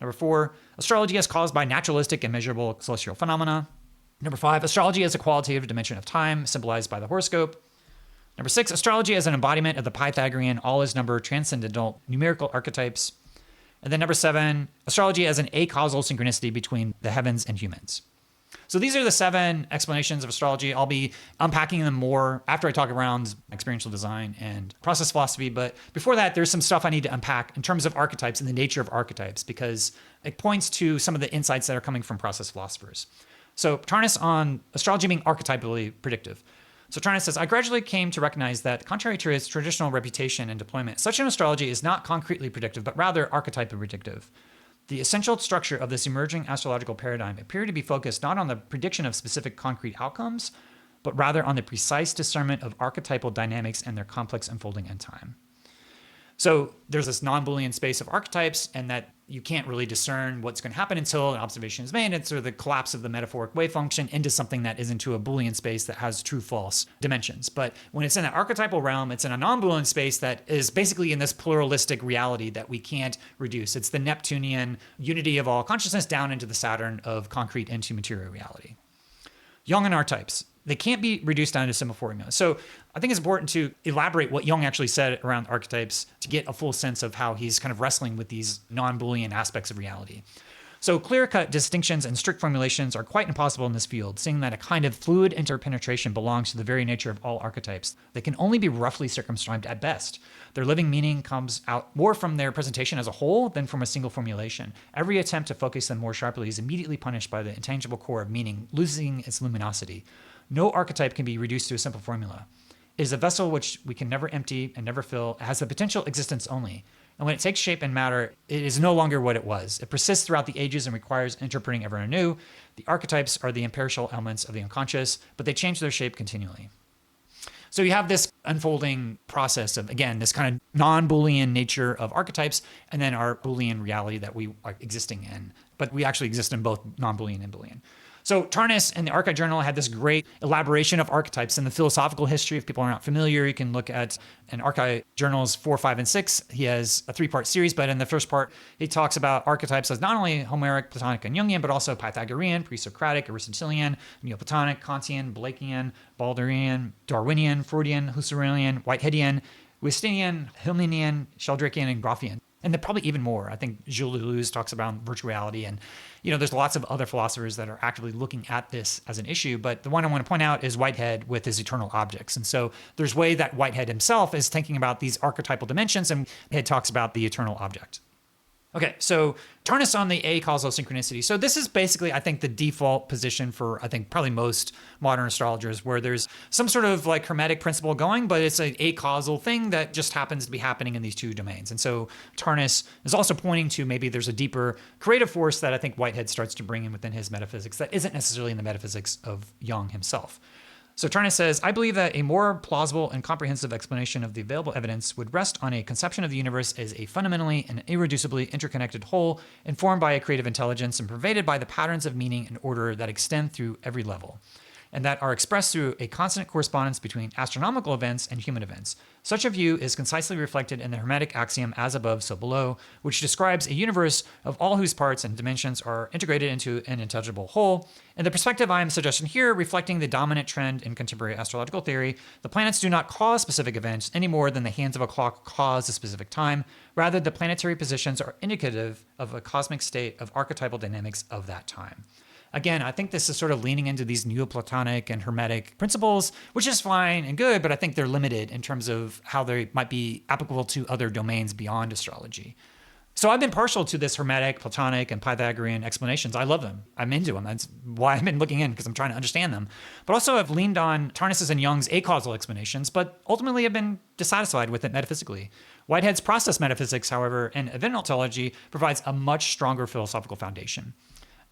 Number 4, astrology as caused by naturalistic and measurable celestial phenomena. Number 5, astrology as a qualitative dimension of time, symbolized by the horoscope. Number 6, astrology as an embodiment of the Pythagorean all-is-number transcendental numerical archetypes. And then number 7, astrology as an acausal synchronicity between the heavens and humans. So these are the 7 explanations of astrology. I'll be unpacking them more after I talk around experiential design and process philosophy. But before that, there's some stuff I need to unpack in terms of archetypes and the nature of archetypes, because it points to some of the insights that are coming from process philosophers. So Tarnas on astrology being archetypally predictive. So Tarnas says, I gradually came to recognize that, contrary to its traditional reputation and deployment, such an astrology is not concretely predictive, but rather archetypally predictive. The essential structure of this emerging astrological paradigm appeared to be focused not on the prediction of specific concrete outcomes, but rather on the precise discernment of archetypal dynamics and their complex unfolding in time. So there's this non-Boolean space of archetypes, and that you can't really discern what's going to happen until an observation is made. It's sort of the collapse of the metaphoric wave function into something that is into a Boolean space that has true-false dimensions. But when it's in an archetypal realm, it's in a non-Boolean space that is basically in this pluralistic reality that we can't reduce. It's the Neptunian unity of all consciousness down into the Saturn of concrete into material reality. Jungian archetypes. They can't be reduced down to simple formulas. So I think it's important to elaborate what Jung actually said around archetypes to get a full sense of how he's kind of wrestling with these non-Boolean aspects of reality. So clear-cut distinctions and strict formulations are quite impossible in this field, seeing that a kind of fluid interpenetration belongs to the very nature of all archetypes. They can only be roughly circumscribed at best. Their living meaning comes out more from their presentation as a whole than from a single formulation. Every attempt to focus them more sharply is immediately punished by the intangible core of meaning, losing its luminosity. No archetype can be reduced to a simple formula. It is a vessel which we can never empty and never fill. It has a potential existence only. And when it takes shape and matter, it is no longer what it was. It persists throughout the ages and requires interpreting ever anew. The archetypes are the imperishable elements of the unconscious, but they change their shape continually. So you have this unfolding process of, again, this kind of non-Boolean nature of archetypes, and then our Boolean reality that we are existing in. But we actually exist in both non-Boolean and Boolean. So Tarnas in the Archetype Journal had this great elaboration of archetypes in the philosophical history. If people are not familiar, you can look at an Archetype Journals 4, 5, and 6. He has a 3-part series, but in the first part, he talks about archetypes as not only Homeric, Platonic, and Jungian, but also Pythagorean, pre-Socratic, Aristotelian, Neoplatonic, Kantian, Blakean, Balderian, Darwinian, Freudian, Husserlian, Whiteheadian, Wistinian, Hillmanian, Sheldrakean, and Groffian. And then probably even more. I think Gilles Deleuze talks about virtuality, and there's lots of other philosophers that are actively looking at this as an issue. But the one I want to point out is Whitehead with his eternal objects. And so there's way that Whitehead himself is thinking about these archetypal dimensions, and he talks about the eternal object. Okay, so Tarnas on the acausal synchronicity. So this is basically, I think, the default position for, I think, probably most modern astrologers, where there's some sort of like hermetic principle going, but it's an acausal thing that just happens to be happening in these two domains. And so Tarnas is also pointing to maybe there's a deeper creative force that I think Whitehead starts to bring in within his metaphysics that isn't necessarily in the metaphysics of Jung himself. So Tarnas says, I believe that a more plausible and comprehensive explanation of the available evidence would rest on a conception of the universe as a fundamentally and irreducibly interconnected whole, informed by a creative intelligence and pervaded by the patterns of meaning and order that extend through every level, and that are expressed through a constant correspondence between astronomical events and human events. Such a view is concisely reflected in the Hermetic axiom as above, so below, which describes a universe of all whose parts and dimensions are integrated into an intelligible whole. In the perspective I am suggesting here, reflecting the dominant trend in contemporary astrological theory, the planets do not cause specific events any more than the hands of a clock cause a specific time. Rather, the planetary positions are indicative of a cosmic state of archetypal dynamics of that time. Again, I think this is sort of leaning into these Neoplatonic and Hermetic principles, which is fine and good, but I think they're limited in terms of how they might be applicable to other domains beyond astrology. So I've been partial to this Hermetic, Platonic, and Pythagorean explanations. I love them. I'm into them. That's why I've been looking in, because I'm trying to understand them. But also I've leaned on Tarnas's and Jung's acausal explanations, but ultimately have been dissatisfied with it metaphysically. Whitehead's process metaphysics, however, and event ontology provides a much stronger philosophical foundation.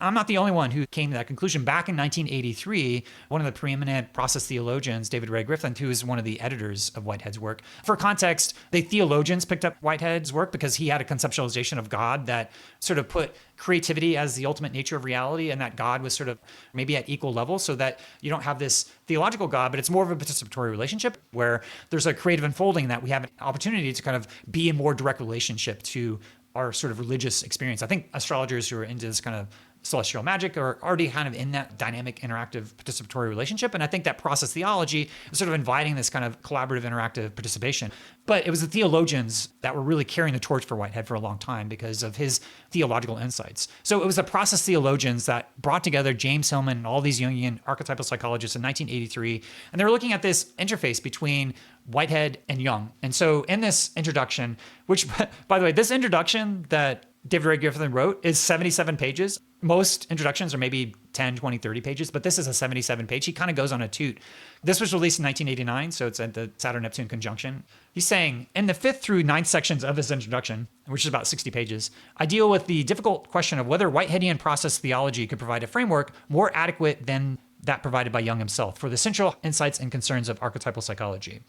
I'm not the only one who came to that conclusion. Back in 1983, one of the preeminent process theologians, David Ray Griffin, who is one of the editors of Whitehead's work. For context, the theologians picked up Whitehead's work because he had a conceptualization of God that sort of put creativity as the ultimate nature of reality, and that God was sort of maybe at equal level, so that you don't have this theological God, but it's more of a participatory relationship where there's a creative unfolding, that we have an opportunity to kind of be in more direct relationship to our sort of religious experience. I think astrologers who are into this kind of celestial magic are already kind of in that dynamic, interactive, participatory relationship. And I think that process theology is sort of inviting this kind of collaborative, interactive participation. But it was the theologians that were really carrying the torch for Whitehead for a long time because of his theological insights. So it was the process theologians that brought together James Hillman and all these Jungian archetypal psychologists in 1983. And they were looking at this interface between Whitehead and Jung. And so in this introduction, which, by the way, this introduction that David Ray Griffin wrote is 77 pages. Most introductions are maybe 10, 20, 30 pages, but this is a 77 page. He kind of goes on a toot. This was released in 1989, so it's at the Saturn-Neptune conjunction. He's saying, in the 5th through 9th sections of this introduction, which is about 60 pages, I deal with the difficult question of whether Whiteheadian process theology could provide a framework more adequate than that provided by Jung himself for the central insights and concerns of archetypal psychology.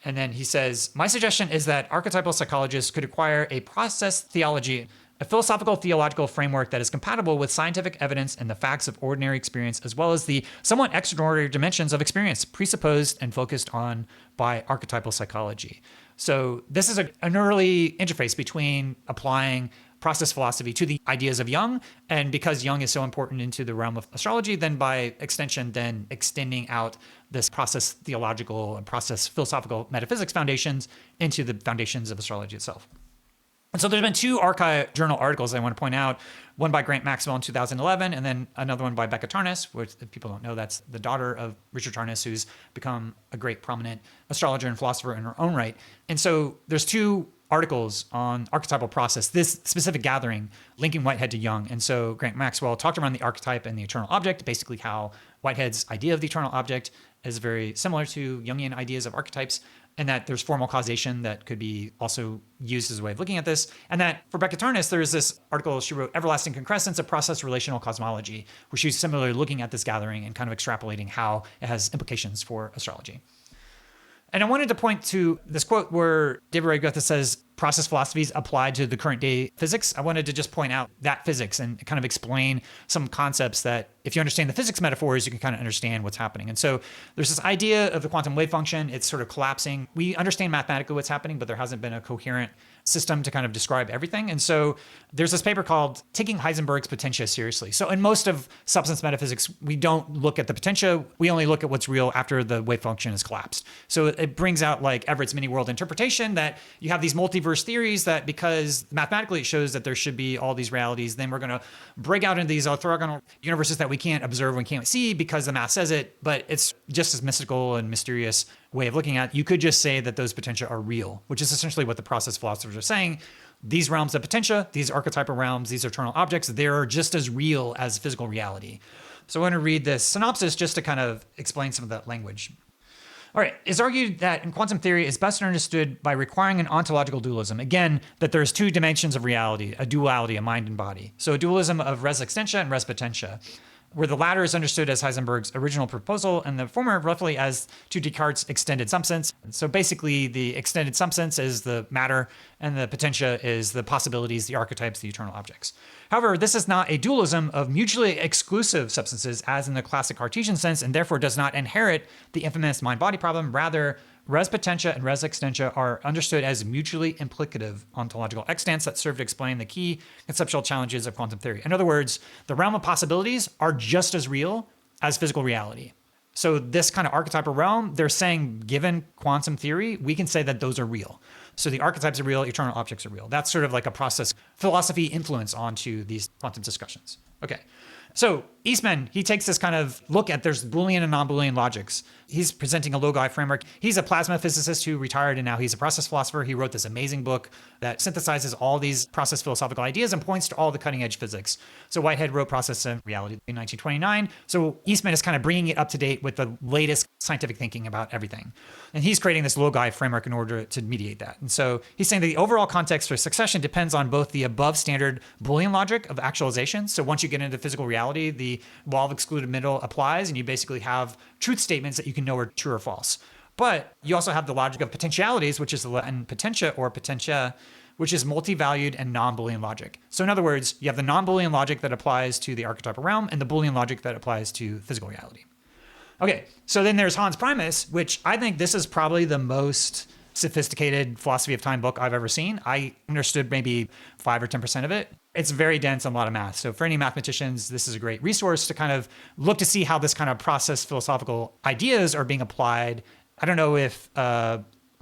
And then he says, my suggestion is that archetypal psychologists could acquire a process theology, a philosophical theological framework that is compatible with scientific evidence and the facts of ordinary experience, as well as the somewhat extraordinary dimensions of experience presupposed and focused on by archetypal psychology. So this is an early interface between applying process philosophy to the ideas of Jung, and because Jung is so important into the realm of astrology, then by extension, then extending out this process theological and process philosophical metaphysics foundations into the foundations of astrology itself. And so there's been 2 archive journal articles I want to point out, one by Grant Maxwell in 2011, and then another one by Becca Tarnas, which, if people don't know, that's the daughter of Richard Tarnas, who's become a great prominent astrologer and philosopher in her own right. And so there's 2 articles on archetypal process, this specific gathering linking Whitehead to Jung. And so Grant Maxwell talked around the archetype and the eternal object, basically how Whitehead's idea of the eternal object is very similar to Jungian ideas of archetypes, and that there's formal causation that could be also used as a way of looking at this. And that for Becca Tarnas, there's this article she wrote, Everlasting Concrescence, a Process-Relational Cosmology, where she's similarly looking at this gathering and kind of extrapolating how it has implications for astrology. And I wanted to point to this quote where David Ray Griffin says, process philosophies applied to the current day physics. I wanted to just point out that physics and kind of explain some concepts that if you understand the physics metaphors, you can kind of understand what's happening. And so there's this idea of the quantum wave function. It's sort of collapsing. We understand mathematically what's happening, but there hasn't been a coherent system to kind of describe everything. And so there's this paper called Taking Heisenberg's Potentia Seriously. So in most of substance metaphysics, we don't look at the potentia. We only look at what's real after the wave function is collapsed. So it brings out like Everett's mini world interpretation, that you have these multiverse theories that because mathematically it shows that there should be all these realities, then we're going to break out into these orthogonal universes that we can't observe and can't see because the math says it, but it's just as mystical and mysterious way of looking at it. You could just say that those potentia are real, which is essentially what the process philosophers are saying. These realms of potentia, these archetypal realms, these eternal objects, they're just as real as physical reality. So I want to read this synopsis just to kind of explain some of that language. All right, it's argued that in quantum theory is best understood by requiring an ontological dualism. Again, that there's 2 dimensions of reality, a duality, a mind and body. So a dualism of res extensia and res potentia. where the latter is understood as Heisenberg's original proposal and the former roughly as to Descartes' extended substance. So basically the extended substance is the matter and the potentia is the possibilities, the archetypes, the eternal objects. However, this is not a dualism of mutually exclusive substances as in the classic Cartesian sense, and therefore does not inherit the infamous mind-body problem. Rather, res potentia and res extensia are understood as mutually implicative ontological extants that serve to explain the key conceptual challenges of quantum theory. In other words, the realm of possibilities are just as real as physical reality. So this kind of archetypal realm, they're saying, given quantum theory, we can say that those are real. So the archetypes are real, eternal objects are real. That's sort of like a process philosophy influence onto these quantum discussions. Okay. So Eastman, he takes this kind of look at there's Boolean and non-Boolean logics. He's presenting a logi framework. He's a plasma physicist who retired and now he's a process philosopher. He wrote this amazing book that synthesizes all these process philosophical ideas and points to all the cutting edge physics. So Whitehead wrote Process and Reality in 1929. So Eastman is kind of bringing it up to date with the latest scientific thinking about everything. And he's creating this logi framework in order to mediate that. And so he's saying that the overall context for succession depends on both the above standard Boolean logic of actualization. So once you get into physical reality, the law of excluded middle applies and you basically have truth statements that you can know are true or false. But you also have the logic of potentialities, which is the Latin potentia or potentia, which is multi-valued and non-Boolean logic. So in other words, you have the non-Boolean logic that applies to the archetypal realm and the Boolean logic that applies to physical reality. Okay, so then there's Hans Primus, which I think this is probably the most sophisticated philosophy of time book I've ever seen. I understood maybe 5 or 10% of it. It's very dense and a lot of math. So for any mathematicians, this is a great resource to kind of look to see how this kind of process philosophical ideas are being applied. I don't know if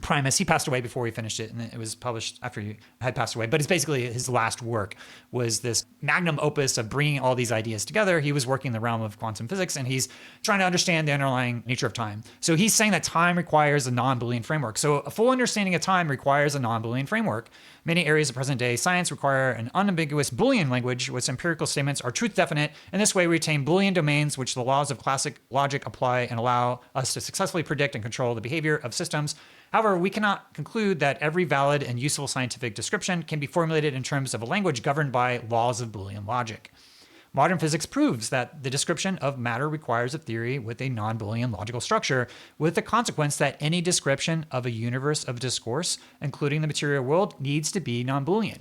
Primus, he passed away before he finished it, and it was published after he had passed away. But it's basically his last work was this magnum opus of bringing all these ideas together. He was working in the realm of quantum physics, and he's trying to understand the underlying nature of time. So he's saying that time requires a non-Boolean framework. So a full understanding of time requires a non-Boolean framework. Many areas of present-day science require an unambiguous Boolean language, which empirical statements are truth-definite. In this way, we retain Boolean domains, which the laws of classic logic apply and allow us to successfully predict and control the behavior of systems. However, we cannot conclude that every valid and useful scientific description can be formulated in terms of a language governed by laws of Boolean logic. Modern physics proves that the description of matter requires a theory with a non-Boolean logical structure, with the consequence that any description of a universe of discourse, including the material world, needs to be non-Boolean.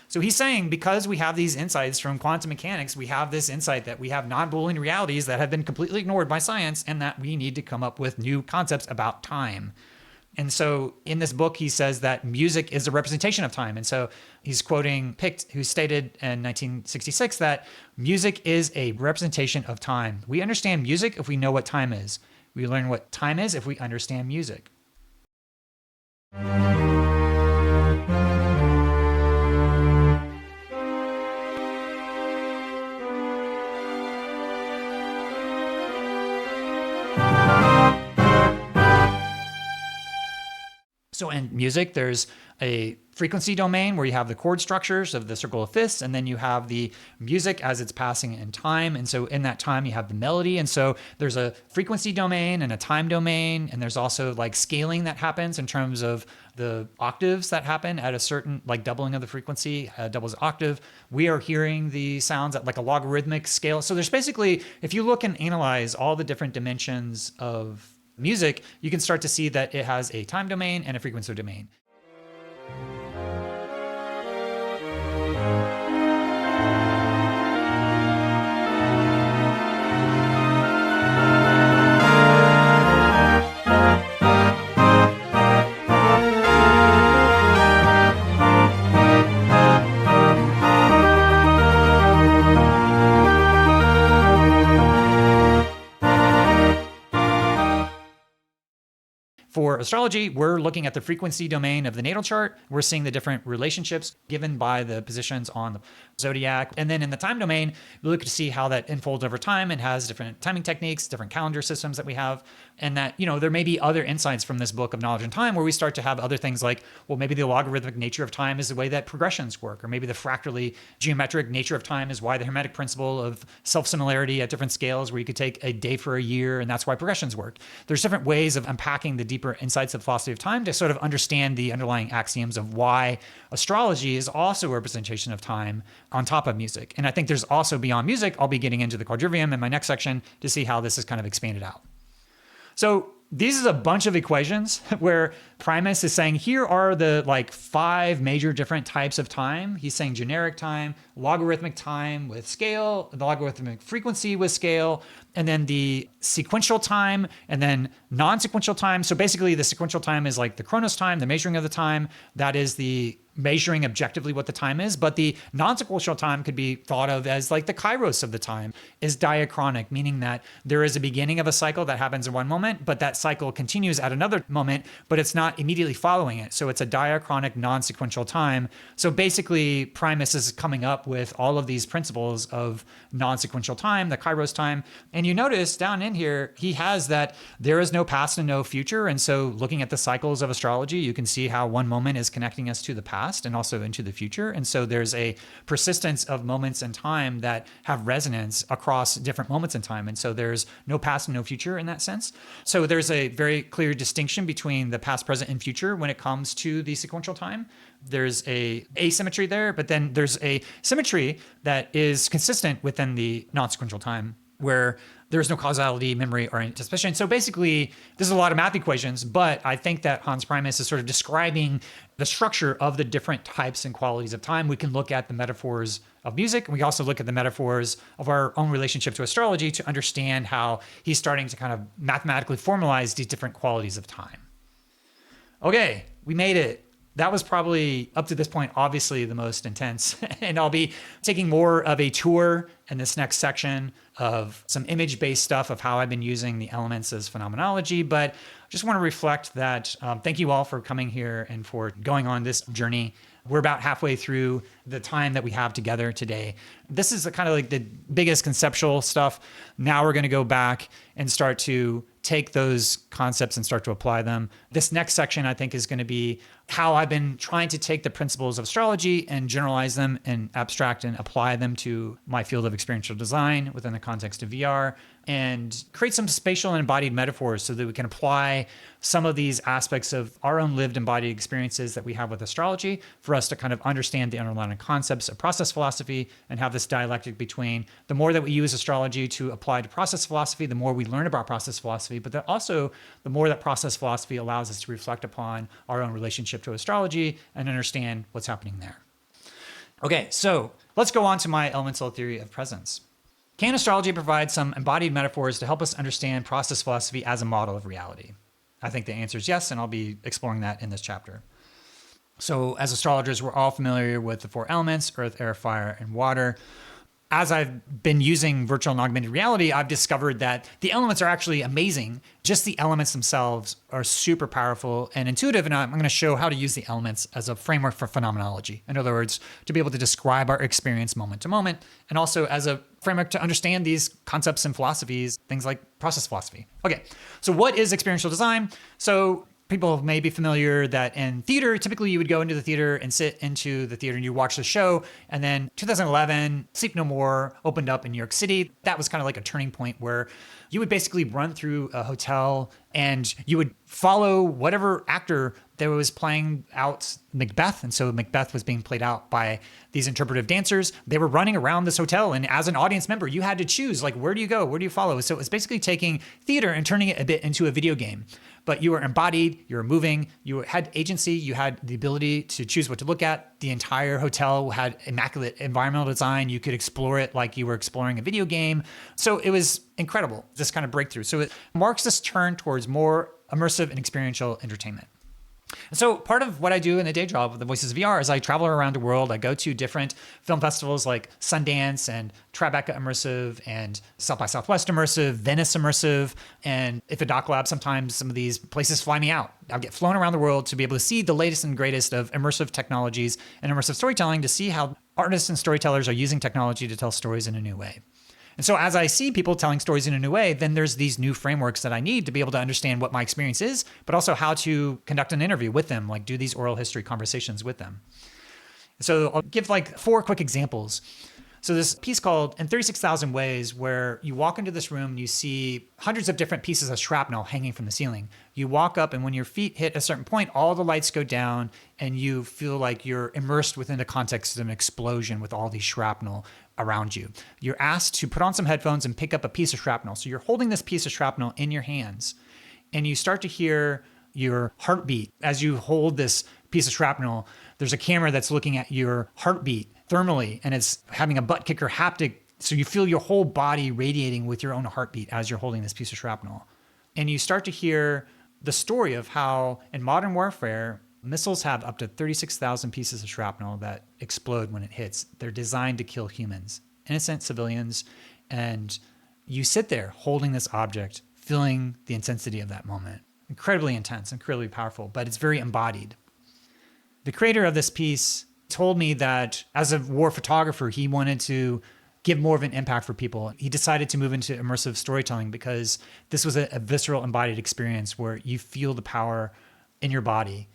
So he's saying because we have these insights from quantum mechanics, we have this insight that we have non-Boolean realities that have been completely ignored by science and that we need to come up with new concepts about time. And so in this book, he says that music is a representation of time. And so he's quoting Picht, who stated in 1966 that music is a representation of time. We understand music if we know what time is. We learn what time is if we understand music. So in music, there's a frequency domain where you have the chord structures of the circle of fifths, and then you have the music as it's passing in time. And so in that time, you have the melody. And so there's a frequency domain and a time domain. And there's also like scaling that happens in terms of the octaves that happen at a certain like doubling of the frequency, doubles the octave. We are hearing the sounds at like a logarithmic scale. So there's basically, if you look and analyze all the different dimensions of music, you can start to see that it has a time domain and a frequency domain. For astrology, we're looking at the frequency domain of the natal chart. We're seeing the different relationships given by the positions on the zodiac. And then in the time domain, we look to see how that unfolds over time and has different timing techniques, different calendar systems that we have. And that, there may be other insights from this book of knowledge and time where we start to have other things like, well, maybe the logarithmic nature of time is the way that progressions work, or maybe the fractally geometric nature of time is why the Hermetic principle of self-similarity at different scales, where you could take a day for a year, and that's why progressions work. There's different ways of unpacking the deeper deeper insights of philosophy of time to sort of understand the underlying axioms of why astrology is also a representation of time on top of music. And I think there's also beyond music, I'll be getting into the quadrivium in my next section to see how this is kind of expanded out. So these is a bunch of equations where Primus is saying, here are the 5 major different types of time. He's saying generic time, logarithmic time with scale, the logarithmic frequency with scale, and then the sequential time, and then non-sequential time. So basically the sequential time is like the chronos time, the measuring of the time. That is the measuring objectively what the time is. But the non-sequential time could be thought of as like the kairos of the time, is diachronic, meaning that there is a beginning of a cycle that happens in one moment, but that cycle continues at another moment, but it's not immediately following it. So it's a diachronic non-sequential time. So basically Primus is coming up with all of these principles of non-sequential time, the kairos time. And you notice down in here, he has that there is no past and no future. And so looking at the cycles of astrology, you can see how one moment is connecting us to the past and also into the future. And so there's a persistence of moments in time that have resonance across different moments in time. And so there's no past and no future in that sense. So there's a very clear distinction between the past, present, and future when it comes to the sequential time. There's a asymmetry there, but then there's a symmetry that is consistent within the non-sequential time, where there's no causality, memory, or anticipation. So basically, there's a lot of math equations, but I think that Hans Primus is sort of describing the structure of the different types and qualities of time. We can look at the metaphors of music, and we also look at the metaphors of our own relationship to astrology to understand how he's starting to kind of mathematically formalize these different qualities of time. Okay, we made it. That was probably, up to this point, obviously the most intense. And I'll be taking more of a tour in this next section of some image-based stuff of how I've been using the elements as phenomenology. But I just want to reflect that thank you all for coming here and for going on this journey. We're about halfway through the time that we have together today. This is kind of like the biggest conceptual stuff. Now we're going to go back and start to take those concepts and start to apply them. This next section, I think, is going to be how I've been trying to take the principles of astrology and generalize them and abstract and apply them to my field of experiential design within the context of VR, and create some spatial and embodied metaphors so that we can apply some of these aspects of our own lived embodied experiences that we have with astrology for us to kind of understand the underlying concepts of process philosophy and have this dialectic between the more that we use astrology to apply to process philosophy, the more we learn about process philosophy, but that also the more that process philosophy allows us to reflect upon our own relationship to astrology and understand what's happening there. Okay, so let's go on to my elemental theory of presence. Can astrology provide some embodied metaphors to help us understand process philosophy as a model of reality? I think the answer is yes, and I'll be exploring that in this chapter. So as astrologers, we're all familiar with the 4 elements: earth, air, fire, and water. As I've been using virtual and augmented reality, I've discovered that the elements are actually amazing. Just the elements themselves are super powerful and intuitive, and I'm going to show how to use the elements as a framework for phenomenology. In other words, to be able to describe our experience moment to moment, and also as a framework to understand these concepts and philosophies, things like process philosophy. Okay, so what is experiential design? So people may be familiar that in theater, typically you would go into the theater and sit into the theater and you watch the show. And then 2011, Sleep No More opened up in New York City. That was kind of like a turning point where you would basically run through a hotel and you would follow whatever actor that was playing out Macbeth. And so Macbeth was being played out by these interpretive dancers. They were running around this hotel. And as an audience member, you had to choose, like, where do you go? Where do you follow? So it's basically taking theater and turning it a bit into a video game. But you were embodied, you were moving, you had agency, you had the ability to choose what to look at. The entire hotel had immaculate environmental design. You could explore it like you were exploring a video game. So it was incredible, this kind of breakthrough. So it marks this turn towards more immersive and experiential entertainment. And so part of what I do in the day job with the Voices of VR is I travel around the world. I go to different film festivals like Sundance and Tribeca Immersive and South by Southwest Immersive, Venice Immersive, and if a Doc Lab, sometimes some of these places fly me out. I'll get flown around the world to be able to see the latest and greatest of immersive technologies and immersive storytelling, to see how artists and storytellers are using technology to tell stories in a new way. And so as I see people telling stories in a new way, then there's these new frameworks that I need to be able to understand what my experience is, but also how to conduct an interview with them, like do these oral history conversations with them. So I'll give like 4 quick examples. So this piece called In 36,000 Ways, where you walk into this room and you see hundreds of different pieces of shrapnel hanging from the ceiling. You walk up, and when your feet hit a certain point, all the lights go down and you feel like you're immersed within the context of an explosion with all these shrapnel around you. You're asked to put on some headphones and pick up a piece of shrapnel. So you're holding this piece of shrapnel in your hands, and you start to hear your heartbeat. As you hold this piece of shrapnel, there's a camera that's looking at your heartbeat thermally, and it's having a butt kicker haptic. So you feel your whole body radiating with your own heartbeat as you're holding this piece of shrapnel. And you start to hear the story of how in modern warfare, missiles have up to 36,000 pieces of shrapnel that explode when it hits. They're designed to kill humans, innocent civilians. And you sit there holding this object, feeling the intensity of that moment. Incredibly intense, incredibly powerful, but it's very embodied. The creator of this piece told me that as a war photographer, he wanted to give more of an impact for people. He decided to move into immersive storytelling because this was a visceral embodied experience where you feel the power in your body.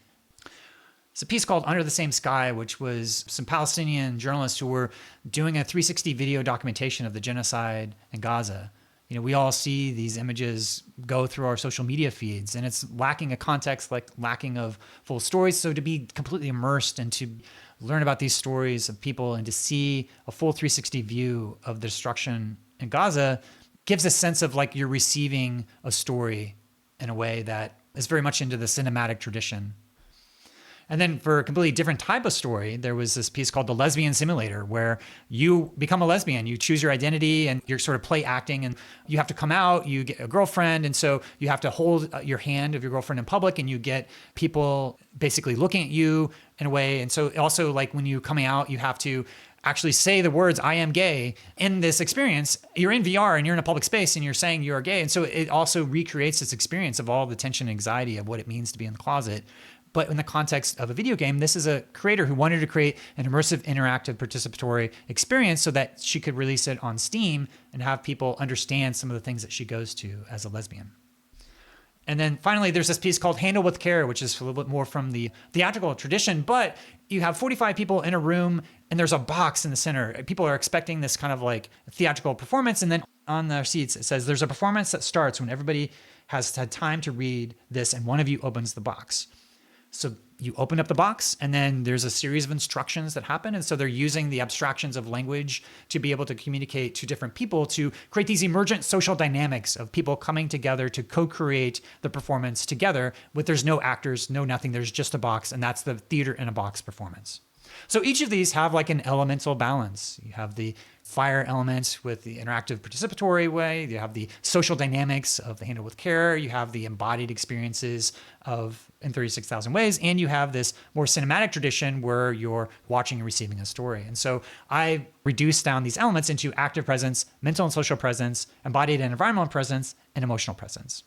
It's a piece called Under the Same Sky, which was some Palestinian journalists who were doing a 360 video documentation of the genocide in Gaza. You know, we all see these images go through our social media feeds, and it's lacking a context, like lacking of full stories. So to be completely immersed and to learn about these stories of people and to see a full 360 view of the destruction in Gaza gives a sense of like you're receiving a story in a way that is very much into the cinematic tradition. And then for a completely different type of story, there was this piece called The Lesbian Simulator, where you become a lesbian. You choose your identity and you're sort of play acting, and you have to come out, you get a girlfriend. And so you have to hold your hand of your girlfriend in public, and you get people basically looking at you in a way. And so also, like when you're coming out, you have to actually say the words, I am gay. In this experience, you're in VR and you're in a public space and you're saying you're gay. And so it also recreates this experience of all the tension and anxiety of what it means to be in the closet. But in the context of a video game, this is a creator who wanted to create an immersive, interactive, participatory experience so that she could release it on Steam and have people understand some of the things that she goes to as a lesbian. And then finally, there's this piece called Handle with Care, which is a little bit more from the theatrical tradition, but you have 45 people in a room and there's a box in the center. People are expecting this kind of like theatrical performance. And then on their seats, it says there's a performance that starts when everybody has had time to read this and one of you opens the box. So you open up the box and then there's a series of instructions that happen. And so they're using the abstractions of language to be able to communicate to different people to create these emergent social dynamics of people coming together to co-create the performance together with there's no actors, no nothing. There's just a box, and that's the theater in a box performance. So each of these have like an elemental balance. You have the fire element with the interactive participatory way. You have the social dynamics of the Handle with Care. You have the embodied experiences of In 36,000 Ways. And you have this more cinematic tradition where you're watching and receiving a story. And so I reduced down these elements into active presence, mental and social presence, embodied and environmental presence, and emotional presence.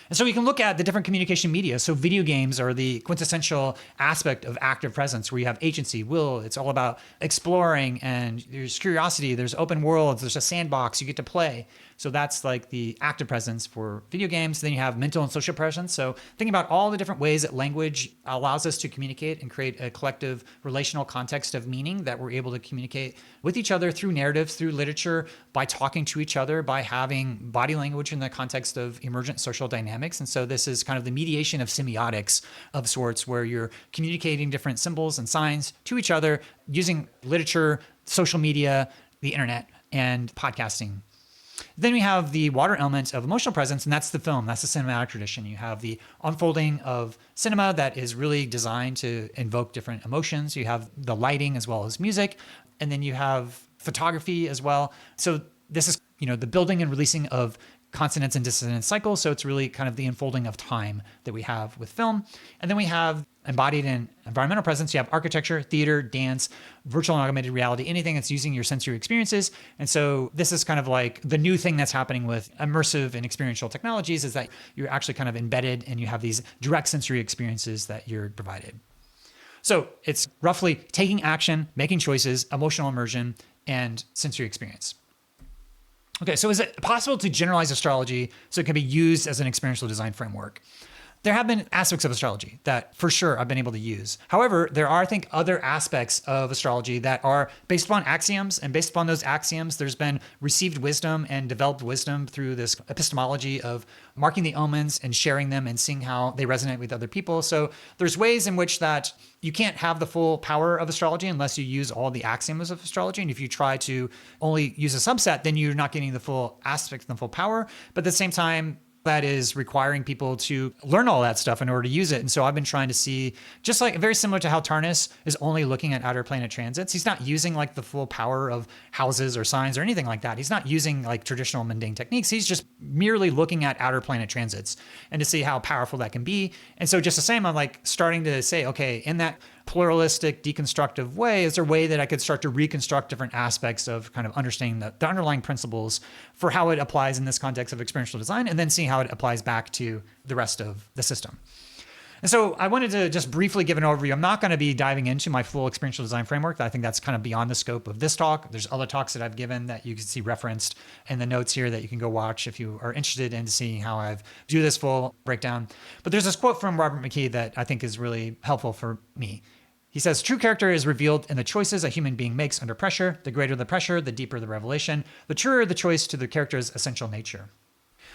And so we can look at the different communication media. So video games are the quintessential aspect of active presence where you have agency, will. It's all about exploring, and there's curiosity, there's open worlds, there's a sandbox, you get to play. So that's like the active presence for video games. Then you have mental and social presence. So thinking about all the different ways that language allows us to communicate and create a collective relational context of meaning that we're able to communicate with each other through narratives, through literature, by talking to each other, by having body language in the context of emergent social dynamics. And so this is kind of the mediation of semiotics of sorts, where you're communicating different symbols and signs to each other using literature, social media, the internet, and podcasting. Then we have the water element of emotional presence, and that's the film. That's the cinematic tradition. You have the unfolding of cinema that is really designed to invoke different emotions. You have the lighting as well as music, and then you have photography as well. So this is, the building and releasing of consonance and dissonance cycles. So it's really kind of the unfolding of time that we have with film. And then we have embodied and environmental presence. You have architecture, theater, dance, virtual and augmented reality, anything that's using your sensory experiences. And so this is kind of like the new thing that's happening with immersive and experiential technologies, is that you're actually kind of embedded and you have these direct sensory experiences that you're provided. So it's roughly taking action, making choices, emotional immersion, and sensory experience. Okay, so is it possible to generalize astrology so it can be used as an experiential design framework? there have been aspects of astrology that for sure I've been able to use. However, there are, I think, other aspects of astrology that are based upon axioms, and based upon those axioms, there's been received wisdom and developed wisdom through this epistemology of marking the omens and sharing them and seeing how they resonate with other people. So there's ways in which that you can't have the full power of astrology unless you use all the axioms of astrology. And if you try to only use a subset, then you're not getting the full aspect and the full power. But at the same time, that is requiring people to learn all that stuff in order to use it. And so I've been trying to see, just like very similar to how Tarnas is only looking at outer planet transits. He's not using like the full power of houses or signs or anything like that. He's not using like traditional mundane techniques. He's just merely looking at outer planet transits and to see how powerful that can be. And so just the same, I'm like starting to say, okay, in that pluralistic, deconstructive way, is there a way that I could start to reconstruct different aspects of kind of understanding the underlying principles for how it applies in this context of experiential design, and then seeing how it applies back to the rest of the system. And so I wanted to just briefly give an overview. I'm not going to be diving into my full experiential design framework. I think that's kind of beyond the scope of this talk. There's other talks that I've given that you can see referenced in the notes here that you can go watch if you are interested in seeing how I've do this full breakdown. But there's this quote from Robert McKee that I think is really helpful for me. He says, true character is revealed in the choices a human being makes under pressure. The greater the pressure, the deeper the revelation, the truer the choice to the character's essential nature.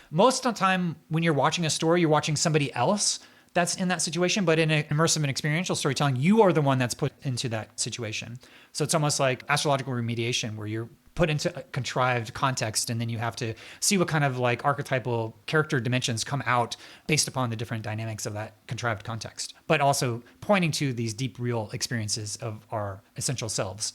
Most of the time when you're watching a story, you're watching somebody else that's in that situation, but in an immersive and experiential storytelling, you are the one that's put into that situation. So it's almost like astrological remediation, where you're put into a contrived context, and then you have to see what kind of like archetypal character dimensions come out based upon the different dynamics of that contrived context, but also pointing to these deep, real experiences of our essential selves.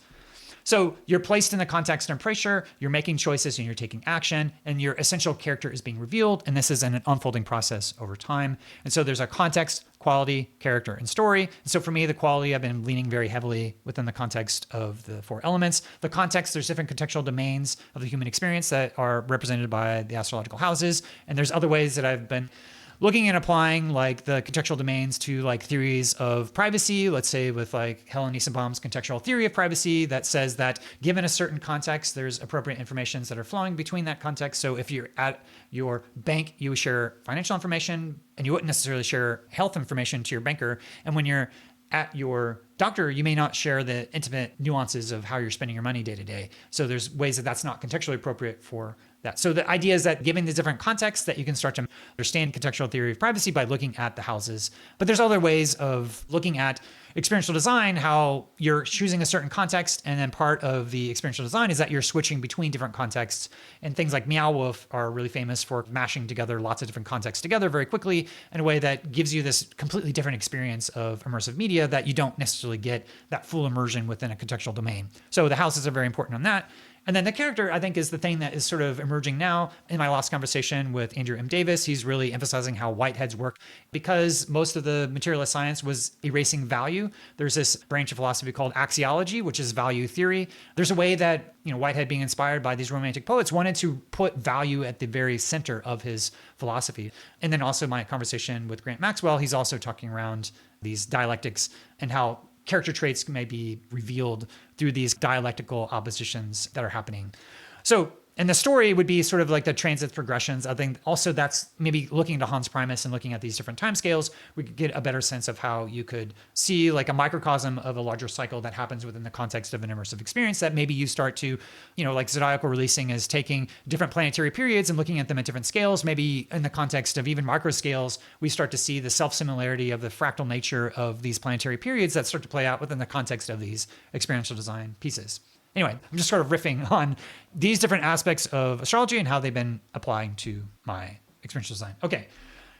So you're placed in the context under pressure, you're making choices and you're taking action, and your essential character is being revealed. And this is an unfolding process over time. And so there's a context, quality, character, and story. And so for me, the quality, I've been leaning very heavily within the context of the four elements. The context, there's different contextual domains of the human experience that are represented by the astrological houses. And there's other ways that I've been looking and applying like the contextual domains to like theories of privacy, let's say with like Helen Niesenbaum's contextual theory of privacy that says that given a certain context, there's appropriate informations that are flowing between that context. So if you're at your bank, you would share financial information and you wouldn't necessarily share health information to your banker. And when you're at your doctor, you may not share the intimate nuances of how you're spending your money day to day. So there's ways that that's not contextually appropriate for that. So the idea is that given the different contexts that you can start to understand contextual theory of privacy by looking at the houses. But there's other ways of looking at experiential design, how you're choosing a certain context. And then part of the experiential design is that you're switching between different contexts. And things like Meow Wolf are really famous for mashing together lots of different contexts together very quickly in a way that gives you this completely different experience of immersive media that you don't necessarily get that full immersion within a contextual domain. So the houses are very important on that. And then the character, I think, is the thing that is sort of emerging now. In my last conversation with Andrew M. Davis, he's really emphasizing how Whitehead's work, because most of the materialist science was erasing value. There's this branch of philosophy called axiology, which is value theory. There's a way that, Whitehead, being inspired by these romantic poets, wanted to put value at the very center of his philosophy. And then also my conversation with Grant Maxwell, he's also talking around these dialectics and how character traits may be revealed through these dialectical oppositions that are happening. So, and the story would be sort of like the transit progressions. I think also that's maybe looking into Hans Primus and looking at these different timescales, we could get a better sense of how you could see like a microcosm of a larger cycle that happens within the context of an immersive experience that maybe you start to, like zodiacal releasing is taking different planetary periods and looking at them at different scales. Maybe in the context of even micro scales, we start to see the self-similarity of the fractal nature of these planetary periods that start to play out within the context of these experiential design pieces. Anyway, I'm just sort of riffing on these different aspects of astrology and how they've been applying to my experiential design. Okay,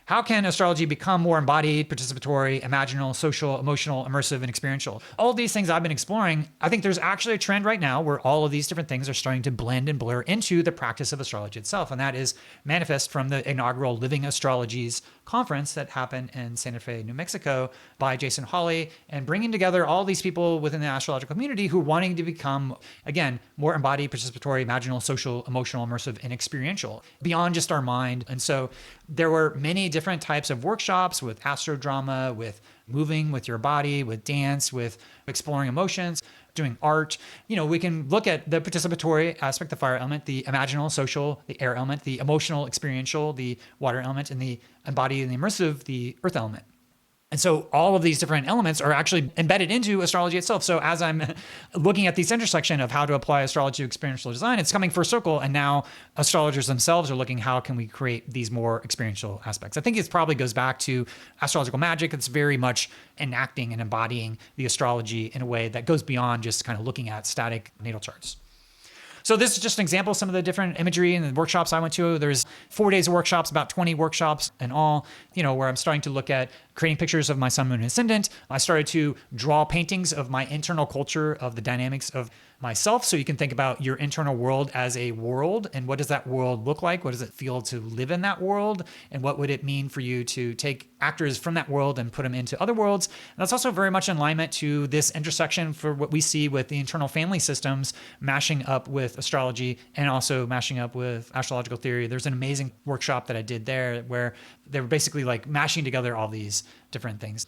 how can astrology become more embodied, participatory, imaginal, social, emotional, immersive, and experiential? All these things I've been exploring, I think there's actually a trend right now where all of these different things are starting to blend and blur into the practice of astrology itself. And that is manifest from the inaugural Living Astrologies conference that happened in Santa Fe, New Mexico by Jason Hawley, and bringing together all these people within the astrological community who are wanting to become, again, more embodied, participatory, imaginal, social, emotional, immersive, and experiential beyond just our mind. And so there were many different types of workshops with astrodrama, with moving with your body, with dance, with exploring emotions, doing art. We can look at the participatory aspect, the fire element, the imaginal, social, the air element, the emotional, experiential, the water element, and the embodied and the immersive, the earth element. And so all of these different elements are actually embedded into astrology itself. So as I'm looking at this intersection of how to apply astrology to experiential design, it's coming full circle. And now astrologers themselves are looking, how can we create these more experiential aspects? I think it probably goes back to astrological magic. It's very much enacting and embodying the astrology in a way that goes beyond just kind of looking at static natal charts. So this is just an example of some of the different imagery and the workshops I went to. There's 4 days of workshops, about 20 workshops in all, where I'm starting to look at creating pictures of my sun, moon, and ascendant. I started to draw paintings of my internal culture, of the dynamics of myself. So you can think about your internal world as a world, and what does that world look like? What does it feel to live in that world? And what would it mean for you to take actors from that world and put them into other worlds? And that's also very much in alignment to this intersection for what we see with the internal family systems mashing up with astrology and also mashing up with astrological theory. There's an amazing workshop that I did there where they were basically like mashing together all these different things.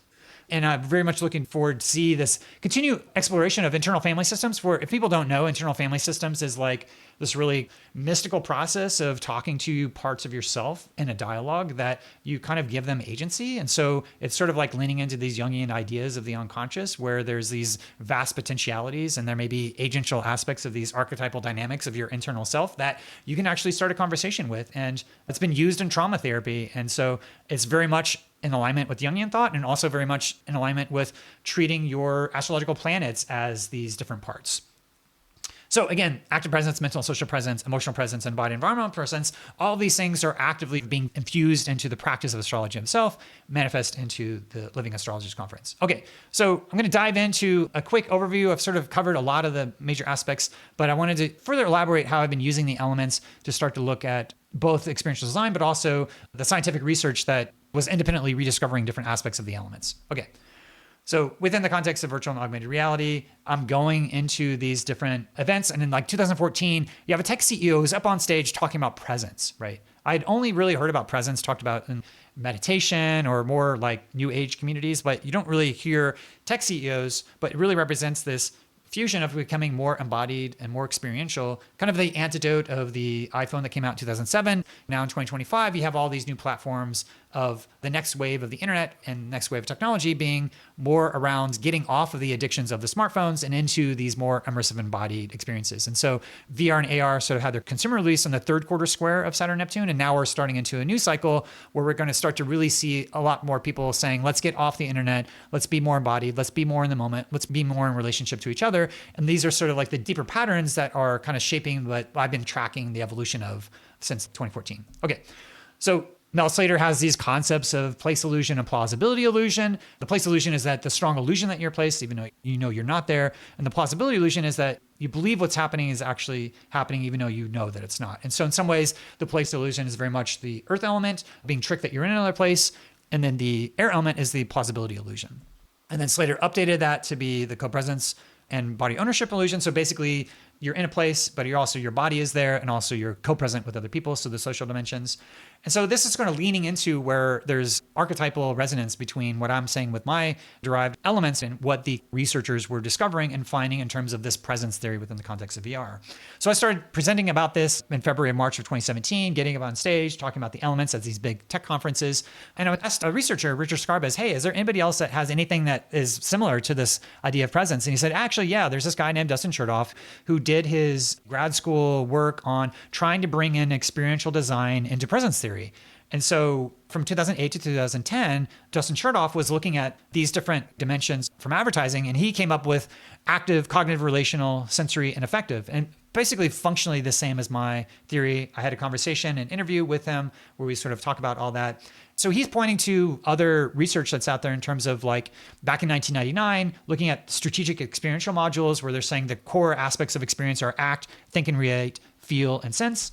And I'm very much looking forward to see this continued exploration of internal family systems. For if people don't know, internal family systems is like this really mystical process of talking to parts of yourself in a dialogue that you kind of give them agency. And so it's sort of like leaning into these Jungian ideas of the unconscious, where there's these vast potentialities and there may be agential aspects of these archetypal dynamics of your internal self that you can actually start a conversation with. And it's been used in trauma therapy. And so it's very much in alignment with Jungian thought, and also very much in alignment with treating your astrological planets as these different parts. So again, active presence, mental and social presence, emotional presence, and embodied environmental presence, all of these things are actively being infused into the practice of astrology itself, manifest into the Living Astrologies conference. Okay, so I'm going to dive into a quick overview. I've sort of covered a lot of the major aspects, but I wanted to further elaborate how I've been using the elements to start to look at both experiential design, but also the scientific research that was independently rediscovering different aspects of the elements. Okay. So within the context of virtual and augmented reality, I'm going into these different events. And in like 2014, you have a tech CEO who's up on stage talking about presence, right? I'd only really heard about presence talked about in meditation or more like new age communities, but you don't really hear tech CEOs, but it really represents this fusion of becoming more embodied and more experiential, kind of the antidote of the iPhone that came out in 2007. Now in 2025, you have all these new platforms of the next wave of the internet and next wave of technology being more around getting off of the addictions of the smartphones and into these more immersive embodied experiences. And so VR and AR sort of had their consumer release in the third quarter square of Saturn Neptune. And now we're starting into a new cycle where we're going to start to really see a lot more people saying, let's get off the internet. Let's be more embodied. Let's be more in the moment. Let's be more in relationship to each other. And these are sort of like the deeper patterns that are kind of shaping what I've been tracking the evolution of since 2014. Okay. So Mel Slater has these concepts of place illusion and plausibility illusion. The place illusion is that the strong illusion that you're placed, even though you know you're not there. And the plausibility illusion is that you believe what's happening is actually happening, even though you know that it's not. And so in some ways, the place illusion is very much the earth element, being tricked that you're in another place. And then the air element is the plausibility illusion. And then Slater updated that to be the co-presence and body ownership illusion. So basically, you're in a place, but your body is there, and also you're co-present with other people, so the social dimensions. And so this is kind of leaning into where there's archetypal resonance between what I'm saying with my derived elements and what the researchers were discovering and finding in terms of this presence theory within the context of VR. So I started presenting about this in February and March of 2017, getting up on stage, talking about the elements at these big tech conferences. And I asked a researcher, Richard Scarbus, hey, is there anybody else that has anything that is similar to this idea of presence? And he said, actually, yeah, there's this guy named Dustin Chertoff who did his grad school work on trying to bring in experiential design into presence theory. And so from 2008 to 2010, Dustin Chertoff was looking at these different dimensions from advertising, and he came up with active, cognitive, relational, sensory, and affective. And basically functionally the same as my theory. I had a conversation, an interview with him where we sort of talk about all that. So he's pointing to other research that's out there in terms of like back in 1999, looking at strategic experiential modules where they're saying the core aspects of experience are act, think and relate, feel, and sense.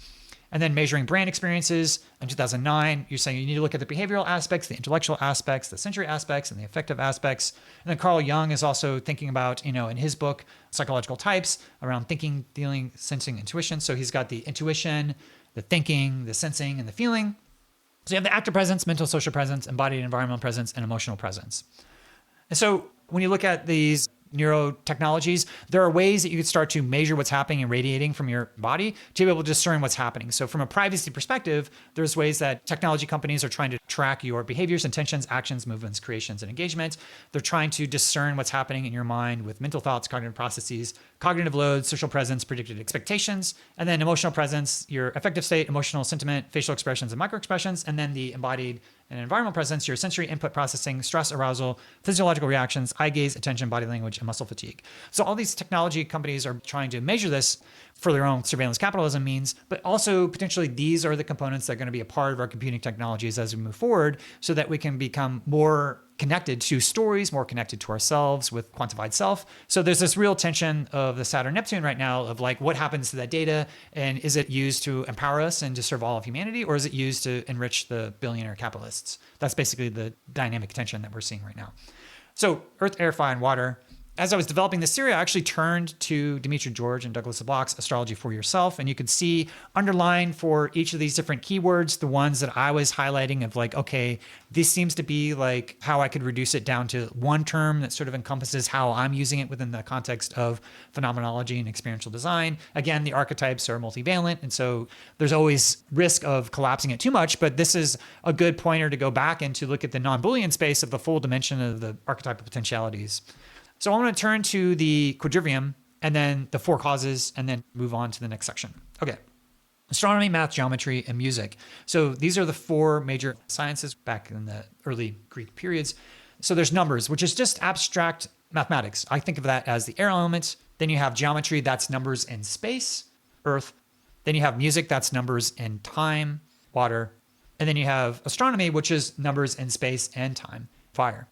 And then measuring brand experiences in 2009, you're saying you need to look at the behavioral aspects, the intellectual aspects, the sensory aspects, and the affective aspects. And then Carl Jung is also thinking about, in his book, Psychological Types, around thinking, feeling, sensing, intuition. So he's got the intuition, the thinking, the sensing, and the feeling. So you have the active presence, mental, social presence, embodied environmental presence, and emotional presence. And so when you look at these neurotechnologies, there are ways that you could start to measure what's happening and radiating from your body to be able to discern what's happening. So from a privacy perspective, there's ways that technology companies are trying to track your behaviors, intentions, actions, movements, creations, and engagement. They're trying to discern what's happening in your mind with mental thoughts, cognitive processes, cognitive loads, social presence, predicted expectations, and then emotional presence, your affective state, emotional sentiment, facial expressions, and microexpressions, and then the embodied and environmental presence, your sensory input processing, stress, arousal, physiological reactions, eye gaze, attention, body language, and muscle fatigue. So all these technology companies are trying to measure this for their own surveillance capitalism means, but also potentially these are the components that are going to be a part of our computing technologies as we move forward so that we can become more connected to stories, more connected to ourselves with quantified self. So there's this real tension of the Saturn Neptune right now of like what happens to that data, and is it used to empower us and to serve all of humanity, or is it used to enrich the billionaire capitalists? That's basically the dynamic tension that we're seeing right now. So Earth, Air, Fire, and Water. As I was developing this theory, I actually turned to Dimitri George and Douglas LeBlanc's Astrology for Yourself. And you could see underlined for each of these different keywords, the ones that I was highlighting of like, okay, this seems to be like how I could reduce it down to one term that sort of encompasses how I'm using it within the context of phenomenology and experiential design. Again, the archetypes are multivalent. And so there's always risk of collapsing it too much, but this is a good pointer to go back and to look at the non-Boolean space of the full dimension of the archetypal potentialities. So I want to turn to the quadrivium and then the four causes and then move on to the next section. Okay. Astronomy, math, geometry, and music. So these are the four major sciences back in the early Greek periods. So there's numbers, which is just abstract mathematics. I think of that as the air element. Then you have geometry, that's numbers in space, earth. Then you have music, that's numbers in time, water. And then you have astronomy, which is numbers in space and time, fire.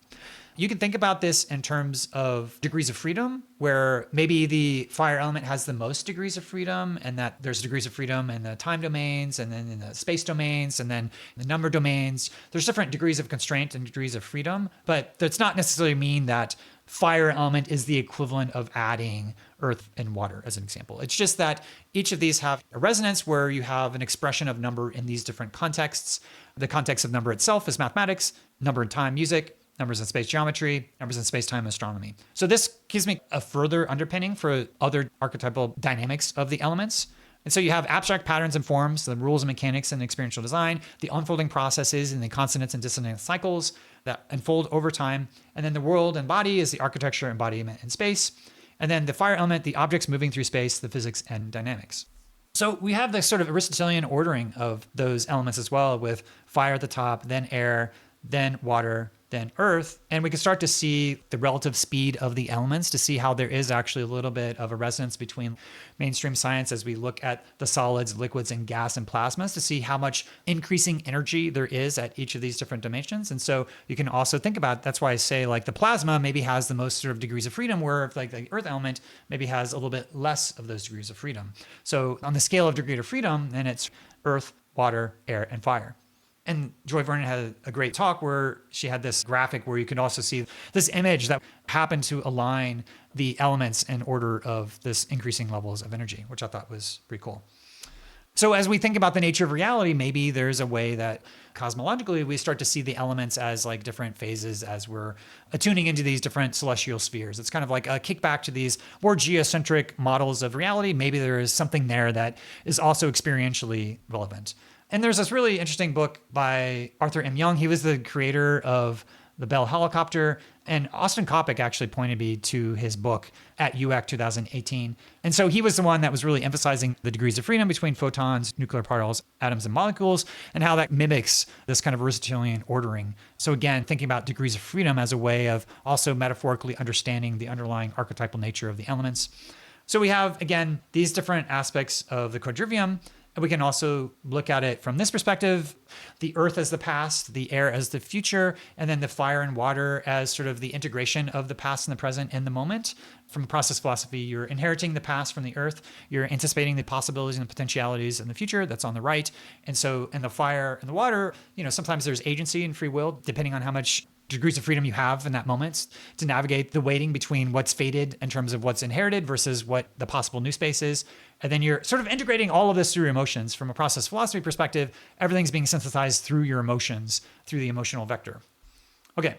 You can think about this in terms of degrees of freedom, where maybe the fire element has the most degrees of freedom, and that there's degrees of freedom in the time domains, and then in the space domains, and then the number domains. There's different degrees of constraint and degrees of freedom, but that's not necessarily mean that fire element is the equivalent of adding earth and water as an example. It's just that each of these have a resonance where you have an expression of number in these different contexts. The context of number itself is mathematics, number in time, music, numbers in space geometry, numbers in space-time astronomy. So this gives me a further underpinning for other archetypal dynamics of the elements. And so you have abstract patterns and forms, the rules and mechanics and experiential design, the unfolding processes and the consonance and dissonance cycles that unfold over time. And then the world and body is the architecture, embodiment, and space. And then the fire element, the objects moving through space, the physics and dynamics. So we have this sort of Aristotelian ordering of those elements as well, with fire at the top, then air, then water, then earth. And we can start to see the relative speed of the elements to see how there is actually a little bit of a resonance between mainstream science as we look at the solids, liquids, and gas and plasmas to see how much increasing energy there is at each of these different dimensions. And so you can also think about, that's why I say like the plasma maybe has the most sort of degrees of freedom, where like the earth element maybe has a little bit less of those degrees of freedom. So on the scale of degree of freedom, then it's earth, water, air, and fire. And Joy Vernon had a great talk where she had this graphic where you could also see this image that happened to align the elements in order of this increasing levels of energy, which I thought was pretty cool. So as we think about the nature of reality, maybe there's a way that cosmologically we start to see the elements as like different phases as we're attuning into these different celestial spheres. It's kind of like a kickback to these more geocentric models of reality. Maybe there is something there that is also experientially relevant. And there's this really interesting book by Arthur M. Jung. He was the creator of the Bell helicopter. And Austin Coppock actually pointed me to his book at UAC 2018. And so he was the one that was really emphasizing the degrees of freedom between photons, nuclear particles, atoms, and molecules, and how that mimics this kind of Aristotelian ordering. So again, thinking about degrees of freedom as a way of also metaphorically understanding the underlying archetypal nature of the elements. So we have, again, these different aspects of the quadrivium. And we can also look at it from this perspective, the earth as the past, the air as the future, and then the fire and water as sort of the integration of the past and the present in the moment. From process philosophy, you're inheriting the past from the earth, you're anticipating the possibilities and potentialities in the future, that's on the right. And so in the fire and the water, sometimes there's agency and free will, depending on how much degrees of freedom you have in that moment to navigate the weighting between what's fated in terms of what's inherited versus what the possible new space is. And then you're sort of integrating all of this through your emotions. From a process philosophy perspective, everything's being synthesized through your emotions, through the emotional vector. Okay,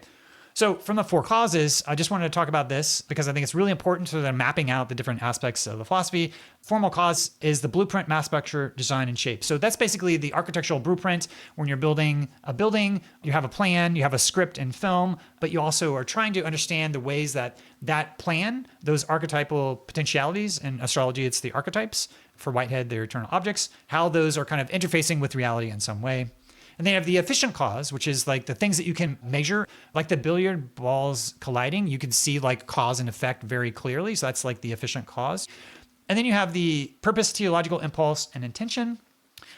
So from the four causes, I just wanted to talk about this because I think it's really important to then mapping out the different aspects of the philosophy. Formal cause is the blueprint, mass structure, design, and shape. So that's basically the architectural blueprint. When you're building a building, you have a plan, you have a script and film, but you also are trying to understand the ways that that plan, those archetypal potentialities, in astrology, it's the archetypes. For Whitehead, they're eternal objects, how those are kind of interfacing with reality in some way. And then you have the efficient cause, which is like the things that you can measure, like the billiard balls colliding. You can see like cause and effect very clearly. So that's like the efficient cause. And then you have the purpose, teleological impulse, and intention.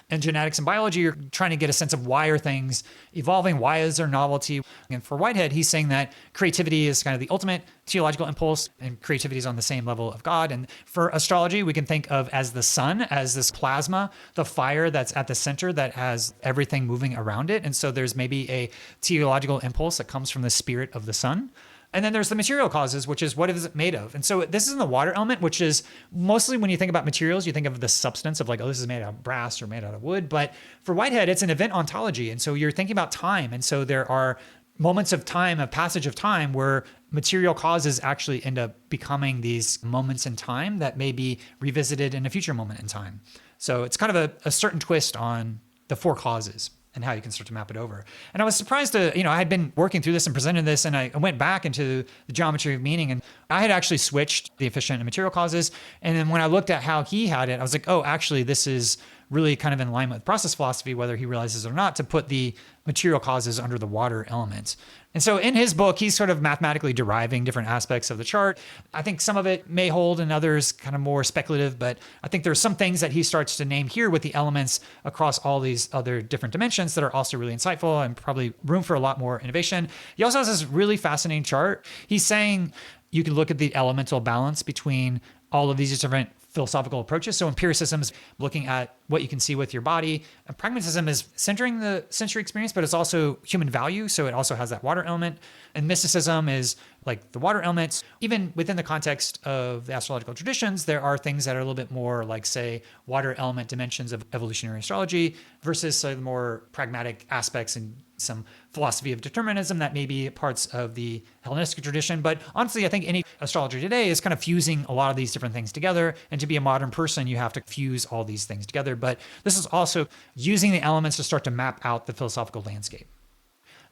In genetics and biology, you're trying to get a sense of why are things evolving? Why is there novelty? And for Whitehead, he's saying that creativity is kind of the ultimate teleological impulse, and creativity is on the same level of God. And for astrology, we can think of as the sun, as this plasma, the fire that's at the center that has everything moving around it. And so there's maybe a teleological impulse that comes from the spirit of the sun. And then there's the material causes, which is what is it made of? And so this is in the water element, which is mostly when you think about materials, you think of the substance of like, oh, this is made out of brass or made out of wood. But for Whitehead, it's an event ontology. And so you're thinking about time. And so there are moments of time, a passage of time where material causes actually end up becoming these moments in time that may be revisited in a future moment in time. So it's kind of a certain twist on the four causes and how you can start to map it over. And I was surprised to, I had been working through this and presented this, and I went back into the geometry of meaning, and I had actually switched the efficient and material causes. And then when I looked at how he had it, I was like, oh, actually, this is really kind of in line with process philosophy, whether he realizes it or not, to put the material causes under the water element. And so in his book, he's sort of mathematically deriving different aspects of the chart. I think some of it may hold and others kind of more speculative, but I think there's some things that he starts to name here with the elements across all these other different dimensions that are also really insightful and probably room for a lot more innovation. He also has this really fascinating chart. He's saying you can look at the elemental balance between all of these different philosophical approaches. So empiricism is looking at what you can see with your body. And pragmatism is centering the sensory experience, but it's also human value. So it also has that water element. And mysticism is like the water elements. Even within the context of the astrological traditions, there are things that are a little bit more like, say, water element dimensions of evolutionary astrology versus some of the more pragmatic aspects and some philosophy of determinism that may be parts of the Hellenistic tradition. But honestly, I think any astrologer today is kind of fusing a lot of these different things together. And to be a modern person, you have to fuse all these things together. But this is also using the elements to start to map out the philosophical landscape.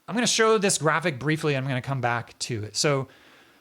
I'm going to show this graphic briefly, and I'm going to come back to it. So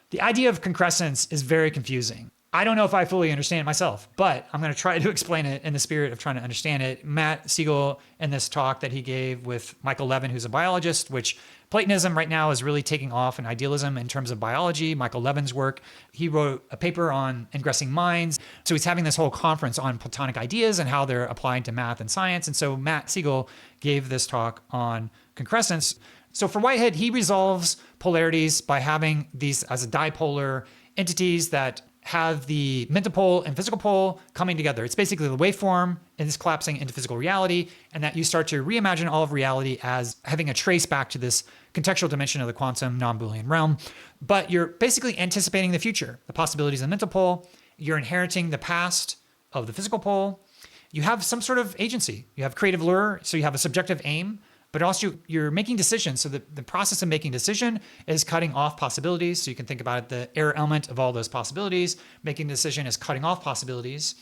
the idea of concrescence is very confusing. I don't know if I fully understand it myself, but I'm going to try to explain it in the spirit of trying to understand it. Matt Siegel, in this talk that he gave with Michael Levin, who's a biologist, which Platonism right now is really taking off, and idealism in terms of biology. Michael Levin's work, he wrote a paper on ingressing minds. So he's having this whole conference on Platonic ideas and how they're applied to math and science. And so Matt Siegel gave this talk on concrescence. So for Whitehead, he resolves polarities by having these as a dipolar entities that have the mental pole and physical pole coming together. It's basically the waveform and it's collapsing into physical reality, and that you start to reimagine all of reality as having a trace back to this contextual dimension of the quantum non-Boolean realm. But you're basically anticipating the future, the possibilities of the mental pole. You're inheriting the past of the physical pole. You have some sort of agency. You have creative lure, so you have a subjective aim, but also you're making decisions. So the process of making decision is cutting off possibilities. So you can think about it, the error element of all those possibilities. Making a decision is cutting off possibilities.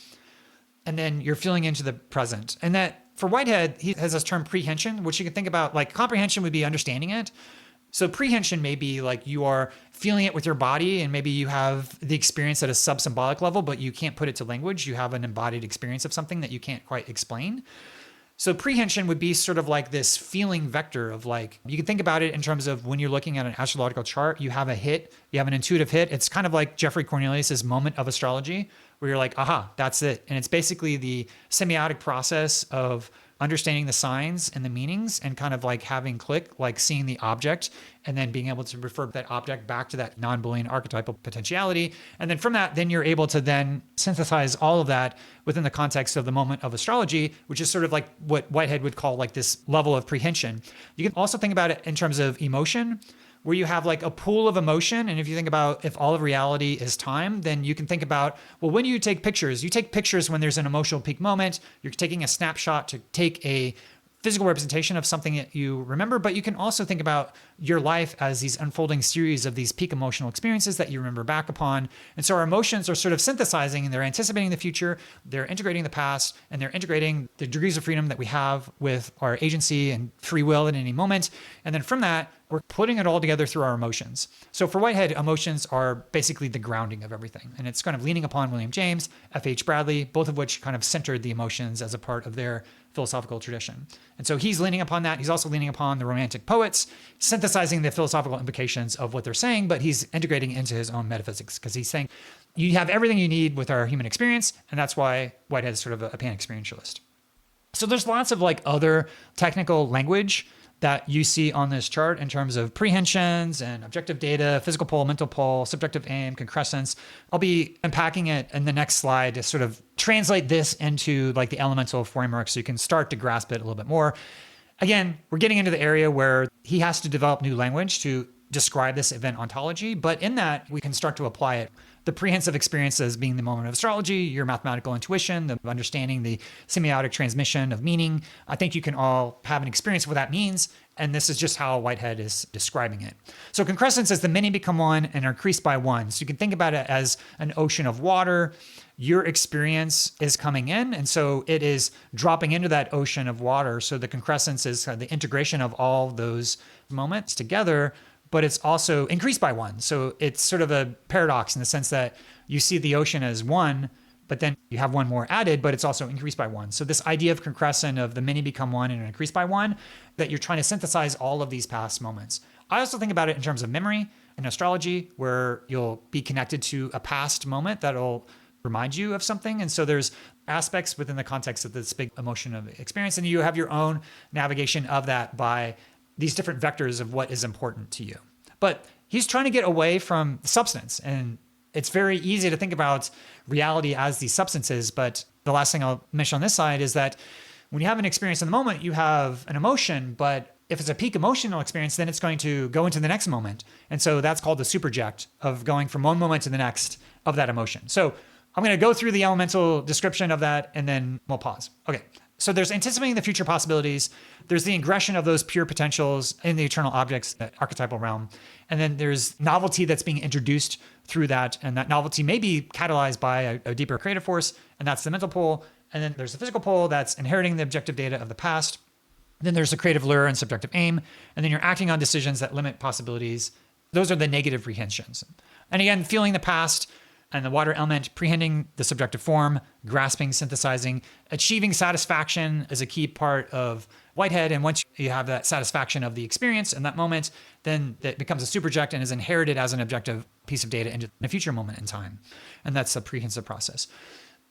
And then you're feeling into the present. And that for Whitehead, he has this term prehension, which you can think about like comprehension would be understanding it. So prehension may be like you are feeling it with your body, and maybe you have the experience at a sub-symbolic level, but you can't put it to language. You have an embodied experience of something that you can't quite explain. So prehension would be sort of like this feeling vector of like, you can think about it in terms of when you're looking at an astrological chart, you have a hit, you have an intuitive hit. It's kind of like Jeffrey Cornelius's moment of astrology, where you're like, aha, that's it. And it's basically the semiotic process of understanding the signs and the meanings and kind of like having click, like seeing the object and then being able to refer that object back to that non-Boolean archetypal potentiality. And then from that, then you're able to then synthesize all of that within the context of the moment of astrology, which is sort of like what Whitehead would call like this level of prehension. You can also think about it in terms of emotion, where you have like a pool of emotion. And if you think about if all of reality is time, then you can think about, well, when you take pictures when there's an emotional peak moment. You're taking a snapshot to take a physical representation of something that you remember, but you can also think about your life as these unfolding series of these peak emotional experiences that you remember back upon. And so our emotions are sort of synthesizing, and they're anticipating the future, they're integrating the past, and they're integrating the degrees of freedom that we have with our agency and free will at any moment. And then from that, we're putting it all together through our emotions. So for Whitehead, emotions are basically the grounding of everything. And it's kind of leaning upon William James, F.H. Bradley, both of which kind of centered the emotions as a part of their philosophical tradition. And so he's leaning upon that. He's also leaning upon the Romantic poets, synthesizing the philosophical implications of what they're saying, but he's integrating into his own metaphysics, because he's saying you have everything you need with our human experience. And that's why Whitehead is sort of a pan-experientialist. So there's lots of like other technical language that you see on this chart in terms of prehensions and objective data, physical pole, mental pole, subjective aim, concrescence. I'll be unpacking it in the next slide to sort of translate this into like the elemental framework so you can start to grasp it a little bit more. Again, we're getting into the area where he has to develop new language to describe this event ontology, but in that we can start to apply it. The prehensive experience as being the moment of astrology, your mathematical intuition, the understanding the semiotic transmission of meaning. I think you can all have an experience of what that means. And this is just how Whitehead is describing it. So concrescence is the many become one and are increased by one. So you can think about it as an ocean of water. Your experience is coming in, and so it is dropping into that ocean of water. So the concrescence is the integration of all those moments together, but it's also increased by one. So it's sort of a paradox in the sense that you see the ocean as one, but then you have one more added, but it's also increased by one. So this idea of concrescent, of the many become one and increased by one, that you're trying to synthesize all of these past moments. I also think about it in terms of memory in astrology, where you'll be connected to a past moment that'll remind you of something. And so there's aspects within the context of this big emotion of experience, and you have your own navigation of that by these different vectors of what is important to you. But he's trying to get away from substance, and it's very easy to think about reality as these substances. But the last thing I'll mention on this side is that when you have an experience in the moment, you have an emotion, but if it's a peak emotional experience, then it's going to go into the next moment. And so that's called the superject of going from one moment to the next of that emotion. So I'm going to go through the elemental description of that, and then we'll pause. Okay. So there's anticipating the future possibilities. There's the ingression of those pure potentials in the eternal objects, the archetypal realm. And then there's novelty that's being introduced through that. And that novelty may be catalyzed by a deeper creative force. And that's the mental pole. And then there's the physical pole that's inheriting the objective data of the past. Then there's the creative lure and subjective aim. And then you're acting on decisions that limit possibilities. Those are the negative prehensions. And again, feeling the past and the water element, prehending the subjective form, grasping, synthesizing, achieving satisfaction is a key part of Whitehead. And once you have that satisfaction of the experience in that moment, then it becomes a superject and is inherited as an objective piece of data into a future moment in time. And that's a prehensive process.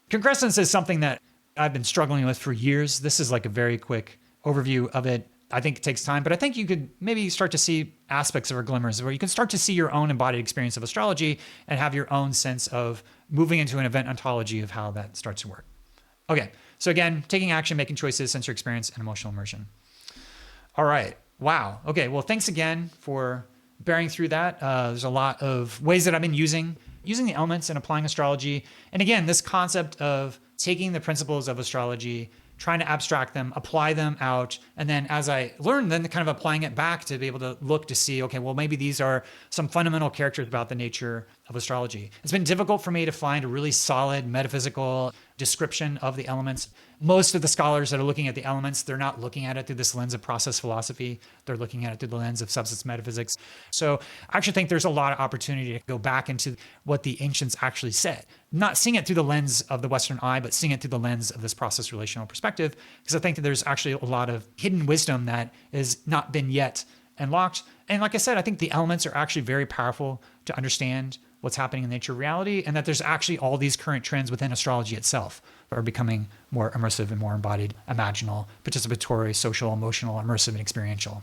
Concrescence is something that I've been struggling with for years. This is like a very quick overview of it. I think it takes time, but I think you could maybe start to see aspects of our glimmers where you can start to see your own embodied experience of astrology and have your own sense of moving into an event ontology of how that starts to work. Okay, so again, taking action, making choices, sensory experience, and emotional immersion. All right, wow. Okay, well, thanks again for bearing through that. There's a lot of ways that I've been using the elements and applying astrology. And again, this concept of taking the principles of astrology, trying to abstract them, apply them out. And then as I learn, then kind of applying it back to be able to look to see, okay, well, maybe these are some fundamental characters about the nature of astrology. It's been difficult for me to find a really solid metaphysical description of the elements. Most of the scholars that are looking at the elements, they're not looking at it through this lens of process philosophy. They're looking at it through the lens of substance metaphysics. So I actually think there's a lot of opportunity to go back into what the ancients actually said. Not seeing it through the lens of the Western eye, but seeing it through the lens of this process-relational perspective, because I think that there's actually a lot of hidden wisdom that has not been yet unlocked. And like I said, I think the elements are actually very powerful to understand what's happening in the nature of reality, and that there's actually all these current trends within astrology itself that are becoming more immersive and more embodied, imaginal, participatory, social, emotional, immersive, and experiential.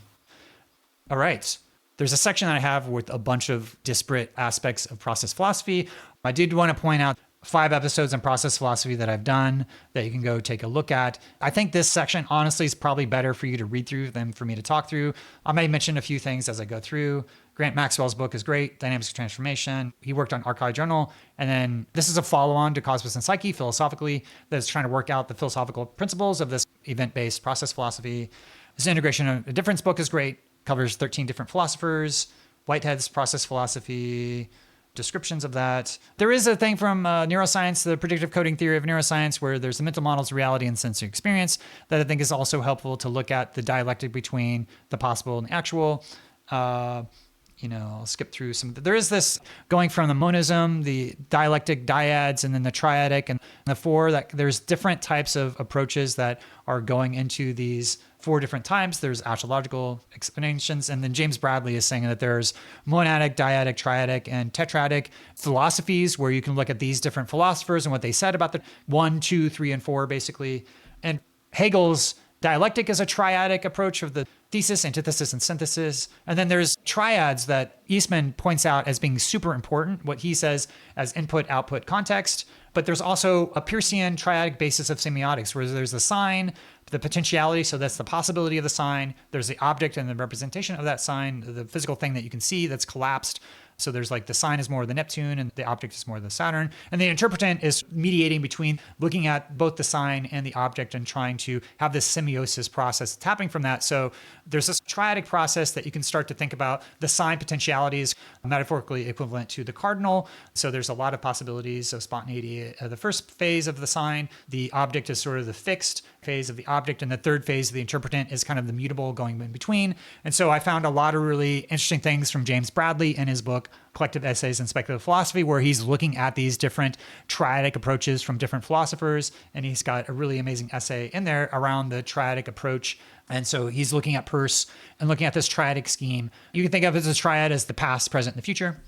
All right. There's a section that I have with a bunch of disparate aspects of process philosophy. I did want to point out 5 episodes on process philosophy that I've done that you can go take a look at. I think this section, honestly, is probably better for you to read through than for me to talk through. I may mention a few things as I go through. Grant Maxwell's book is great, Dynamics of Transformation. He worked on Archive Journal. And then this is a follow-on to Cosmos and Psyche, philosophically, that's trying to work out the philosophical principles of this event-based process philosophy. This Integration of a Difference book is great, covers 13 different philosophers. Whitehead's process philosophy, descriptions of that. There is a thing from neuroscience, the predictive coding theory of neuroscience, where there's the mental models, reality, and sensory experience that I think is also helpful to look at the dialectic between the possible and the actual. I'll skip through some. There is this going from the monism, the dialectic dyads, and then the triadic and the 4. That there's different types of approaches that are going into these 4 different types. There's astrological explanations, and then James Bradley is saying that there's monadic, dyadic, triadic, and tetradic philosophies, where you can look at these different philosophers and what they said about the 1, 2, 3, and 4, basically. And Hegel's dialectic is a triadic approach of the thesis, antithesis, and synthesis. And then there's triads that Eastman points out as being super important, what he says as input, output, context. But there's also a Peircean triadic basis of semiotics, where there's the sign, the potentiality, so that's the possibility of the sign. There's the object and the representation of that sign, the physical thing that you can see that's collapsed. So there's like the sign is more the Neptune and the object is more the Saturn. And the interpretant is mediating between looking at both the sign and the object and trying to have this semiosis process that's happening from that. So there's this triadic process that you can start to think about. The sign potentiality is metaphorically equivalent to the cardinal. So there's a lot of possibilities of spontaneity. The first phase of the sign, the object is sort of the fixed phase of the object, and the third phase of the interpretant is kind of the mutable going in between. And so I found a lot of really interesting things from James Bradley in his book, Collective Essays in Speculative Philosophy, where he's looking at these different triadic approaches from different philosophers. And he's got a really amazing essay in there around the triadic approach. And so he's looking at Peirce and looking at this triadic scheme. You can think of it as a triad as the past, present, and the future.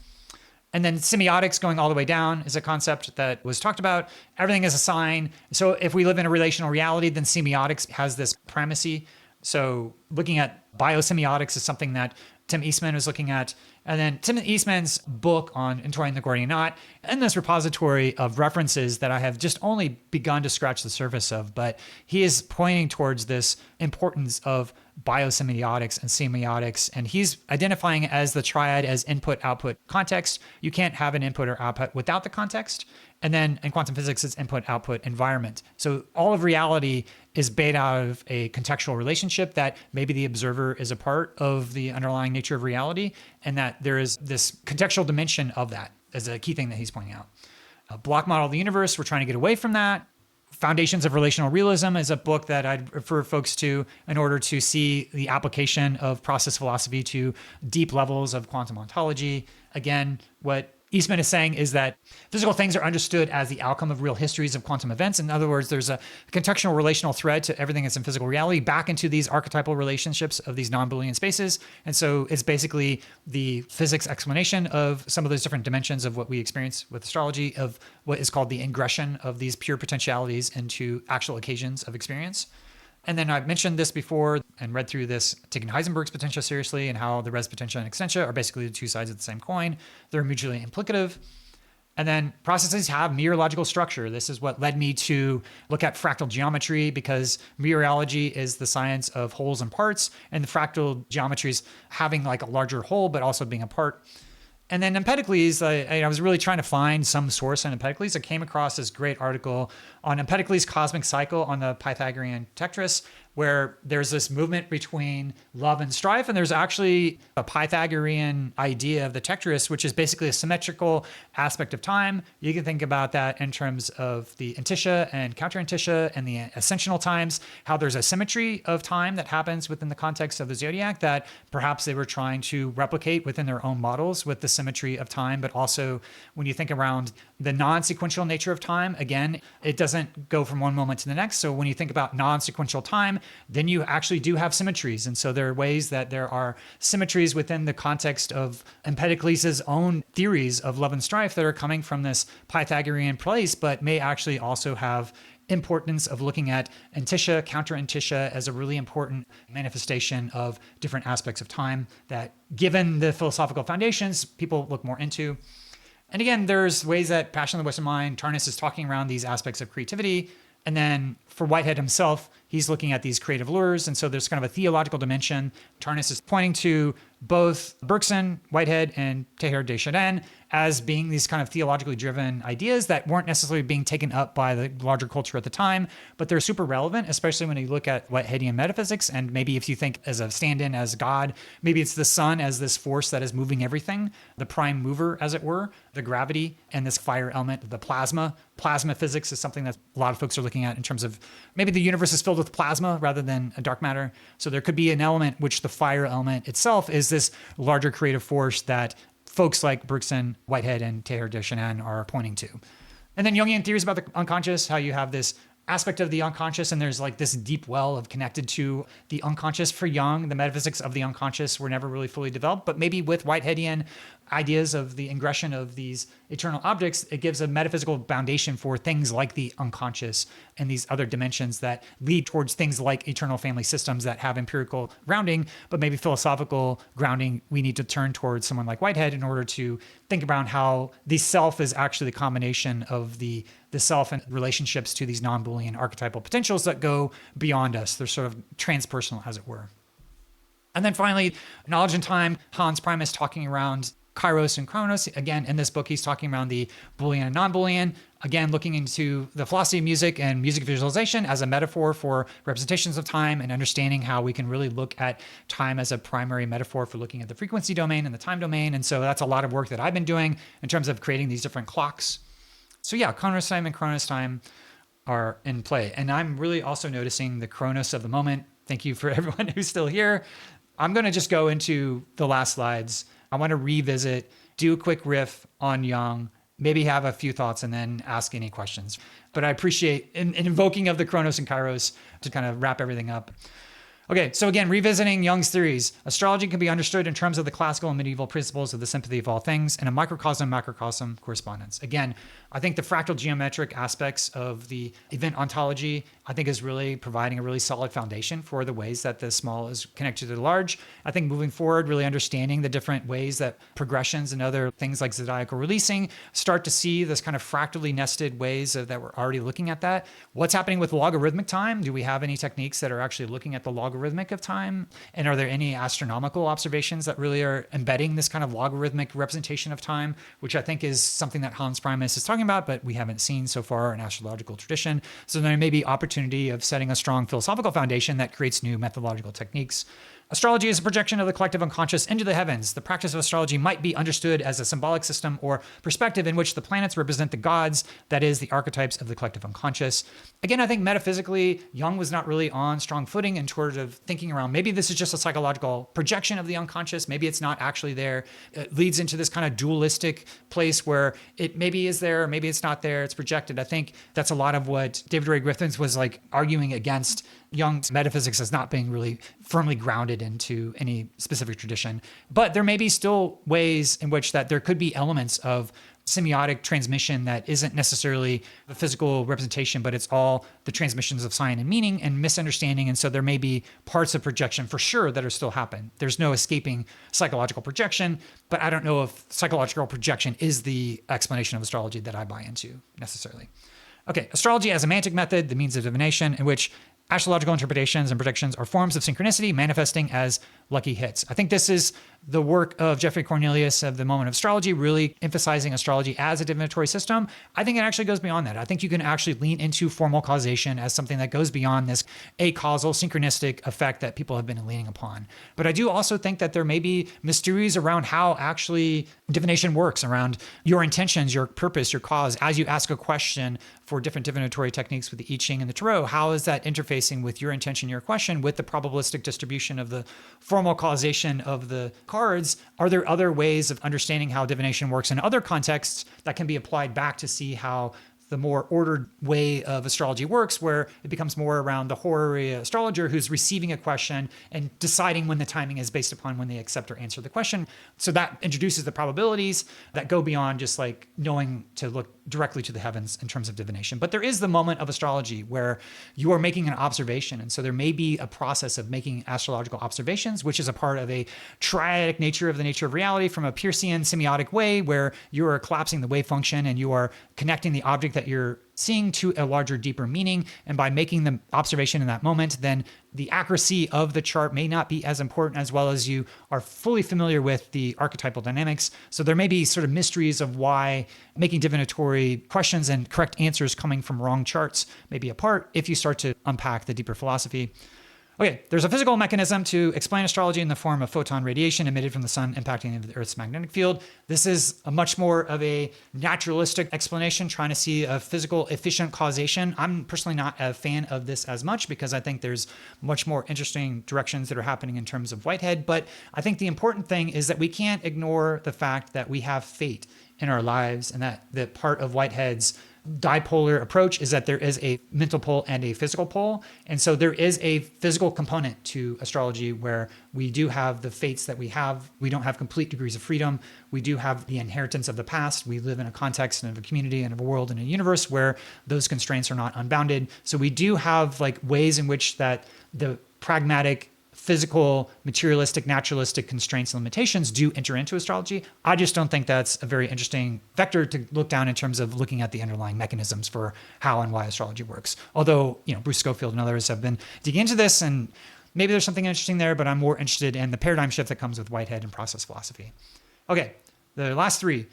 And then semiotics going all the way down is a concept that was talked about. Everything is a sign. So if we live in a relational reality, then semiotics has this primacy. So looking at biosemiotics is something that Tim Eastman was looking at. And then Tim Eastman's book on Entwined the Gordian Knot, and this repository of references that I have just only begun to scratch the surface of, but he is pointing towards this importance of biosemiotics and semiotics, and he's identifying it as the triad as input, output, context. You can't have an input or output without the context. And then in quantum physics, it's input, output, environment. So all of reality is based out of a contextual relationship that maybe the observer is a part of the underlying nature of reality, and that there is this contextual dimension of that as a key thing that he's pointing out. A block model of the universe, we're trying to get away from that. Foundations of Relational Realism is a book that I'd refer folks to in order to see the application of process philosophy to deep levels of quantum ontology. Again, what Eastman is saying is that physical things are understood as the outcome of real histories of quantum events. In other words, there's a contextual relational thread to everything that's in physical reality back into these archetypal relationships of these non-Boolean spaces. And so it's basically the physics explanation of some of those different dimensions of what we experience with astrology, of what is called the ingression of these pure potentialities into actual occasions of experience. And then I've mentioned this before and read through this, taking Heisenberg's potential seriously and how the res potential and extension are basically the two sides of the same coin. They're mutually implicative. And then processes have meteorological structure. This is what led me to look at fractal geometry, because meteorology is the science of wholes and parts, and the fractal geometry is having like a larger whole, but also being a part. And then Empedocles, I was really trying to find some source on Empedocles. I came across this great article on Empedocles' cosmic cycle on the Pythagorean Tectris, where there's this movement between love and strife. And there's actually a Pythagorean idea of the Tectris, which is basically a symmetrical aspect of time. You can think about that in terms of the antitia and counter-antitia and the ascensional times, how there's a symmetry of time that happens within the context of the zodiac that perhaps they were trying to replicate within their own models with the symmetry of time. But also when you think around the non-sequential nature of time, again, it doesn't go from one moment to the next. So when you think about non-sequential time, then you actually do have symmetries. And so there are ways that there are symmetries within the context of Empedocles' own theories of love and strife that are coming from this Pythagorean place, but may actually also have importance of looking at antitia, counter-antitia as a really important manifestation of different aspects of time that, given the philosophical foundations, people look more into. And again, there's ways that Passion of the Western Mind, Tarnas is talking around these aspects of creativity. And then for Whitehead himself, he's looking at these creative lures. And so there's kind of a theological dimension. Tarnas is pointing to both Bergson, Whitehead, and Teilhard de Chardin as being these kind of theologically driven ideas that weren't necessarily being taken up by the larger culture at the time, but they're super relevant, especially when you look at Whiteheadian metaphysics. And maybe if you think as a stand-in as God, maybe it's the sun as this force that is moving everything, the prime mover, as it were, the gravity and this fire element, the plasma. Plasma physics is something that a lot of folks are looking at in terms of maybe the universe is filled with plasma rather than a dark matter. So there could be an element which the fire element itself is this larger creative force that folks like Bergson, Whitehead, and Teilhard de Chardin are pointing to. And then Jungian theories about the unconscious, how you have this aspect of the unconscious, and there's like this deep well of connected to the unconscious. For Jung, the metaphysics of the unconscious were never really fully developed, but maybe with Whiteheadian ideas of the ingression of these eternal objects, it gives a metaphysical foundation for things like the unconscious and these other dimensions that lead towards things like eternal family systems that have empirical grounding, but maybe philosophical grounding. We need to turn towards someone like Whitehead in order to think about how the self is actually the combination of the self and relationships to these non-Boolean archetypal potentials that go beyond us. They're sort of transpersonal, as it were. And then finally, knowledge and time. Hans Primus talking around Kairos and Chronos. Again, in this book, he's talking around the Boolean and non-Boolean. Again, looking into the philosophy of music and music visualization as a metaphor for representations of time and understanding how we can really look at time as a primary metaphor for looking at the frequency domain and the time domain. And so that's a lot of work that I've been doing in terms of creating these different clocks. So yeah, Kairos time and Chronos time are in play. And I'm really also noticing the Chronos of the moment. Thank you for everyone who's still here. I'm going to just go into the last slides. I want to revisit, do a quick riff on Jung, maybe have a few thoughts and then ask any questions. But I appreciate an invoking of the Chronos and Kairos to kind of wrap everything up. Okay, so again, revisiting Jung's theories. Astrology can be understood in terms of the classical and medieval principles of the sympathy of all things and a microcosm-macrocosm correspondence. Again, I think the fractal geometric aspects of the event ontology, I think is really providing a really solid foundation for the ways that the small is connected to the large. I think moving forward, really understanding the different ways that progressions and other things like zodiacal releasing start to see this kind of fractally nested ways that we're already looking at that. What's happening with logarithmic time? Do we have any techniques that are actually looking at the logarithmic of time? And are there any astronomical observations that really are embedding this kind of logarithmic representation of time, which I think is something that Hans Primus is talking about, but we haven't seen so far in astrological tradition. So there may be opportunity of setting a strong philosophical foundation that creates new methodological techniques. Astrology is a projection of the collective unconscious into the heavens. The practice of astrology might be understood as a symbolic system or perspective in which the planets represent the gods, that is, the archetypes of the collective unconscious. Again, I think metaphysically, Jung was not really on strong footing in terms of thinking around maybe this is just a psychological projection of the unconscious. Maybe it's not actually there. It leads into this kind of dualistic place where it maybe is there, maybe it's not there, it's projected. I think that's a lot of what David Ray Griffiths was like arguing against Jung's metaphysics as not being really firmly grounded into any specific tradition. But there may be still ways in which that there could be elements of semiotic transmission that isn't necessarily the physical representation, but it's all the transmissions of sign and meaning and misunderstanding. And so there may be parts of projection for sure that are still happen. There's no escaping psychological projection, but I don't know if psychological projection is the explanation of astrology that I buy into necessarily. Okay, astrology as a semantic method, the means of divination in which astrological interpretations and predictions are forms of synchronicity manifesting as lucky hits. I think this is the work of Geoffrey Cornelius of the Moment of Astrology, really emphasizing astrology as a divinatory system. I think it actually goes beyond that. I think you can actually lean into formal causation as something that goes beyond this acausal synchronistic effect that people have been leaning upon. But I do also think that there may be mysteries around how actually divination works, around your intentions, your purpose, your cause. As you ask a question for different divinatory techniques with the I Ching and the Tarot, how is that interfacing with your intention, your question, with the probabilistic distribution of the formal causation of the cards? Are there other ways of understanding how divination works in other contexts that can be applied back to see how the more ordered way of astrology works, where it becomes more around the horary astrologer who's receiving a question and deciding when the timing is based upon when they accept or answer the question. So that introduces the probabilities that go beyond just like knowing to look directly to the heavens in terms of divination. But there is the moment of astrology where you are making an observation. And so there may be a process of making astrological observations, which is a part of a triadic nature of the nature of reality from a Peircean semiotic way, where you are collapsing the wave function and you are connecting the object that you're seeing to a larger, deeper meaning. And by making the observation in that moment, then the accuracy of the chart may not be as important, as well as you are fully familiar with the archetypal dynamics. So there may be sort of mysteries of why making divinatory questions and correct answers coming from wrong charts may be a part if you start to unpack the deeper philosophy. Okay, there's a physical mechanism to explain astrology in the form of photon radiation emitted from the sun impacting the Earth's magnetic field. This is a much more of a naturalistic explanation, trying to see a physical efficient causation. I'm personally not a fan of this as much because I think there's much more interesting directions that are happening in terms of Whitehead. But I think the important thing is that we can't ignore the fact that we have fate in our lives, and that the part of Whitehead's dipolar approach is that there is a mental pole and a physical pole. And so there is a physical component to astrology where we do have the fates that we have. We don't have complete degrees of freedom. We do have the inheritance of the past. We live in a context and of a community and of a world and a universe where those constraints are not unbounded. So we do have like ways in which that the pragmatic, physical, materialistic, naturalistic constraints and limitations do enter into astrology. I just don't think that's a very interesting vector to look down in terms of looking at the underlying mechanisms for how and why astrology works. Although, Bruce Schofield and others have been digging into this, and maybe there's something interesting there, but I'm more interested in the paradigm shift that comes with Whitehead and process philosophy. Okay, the last three.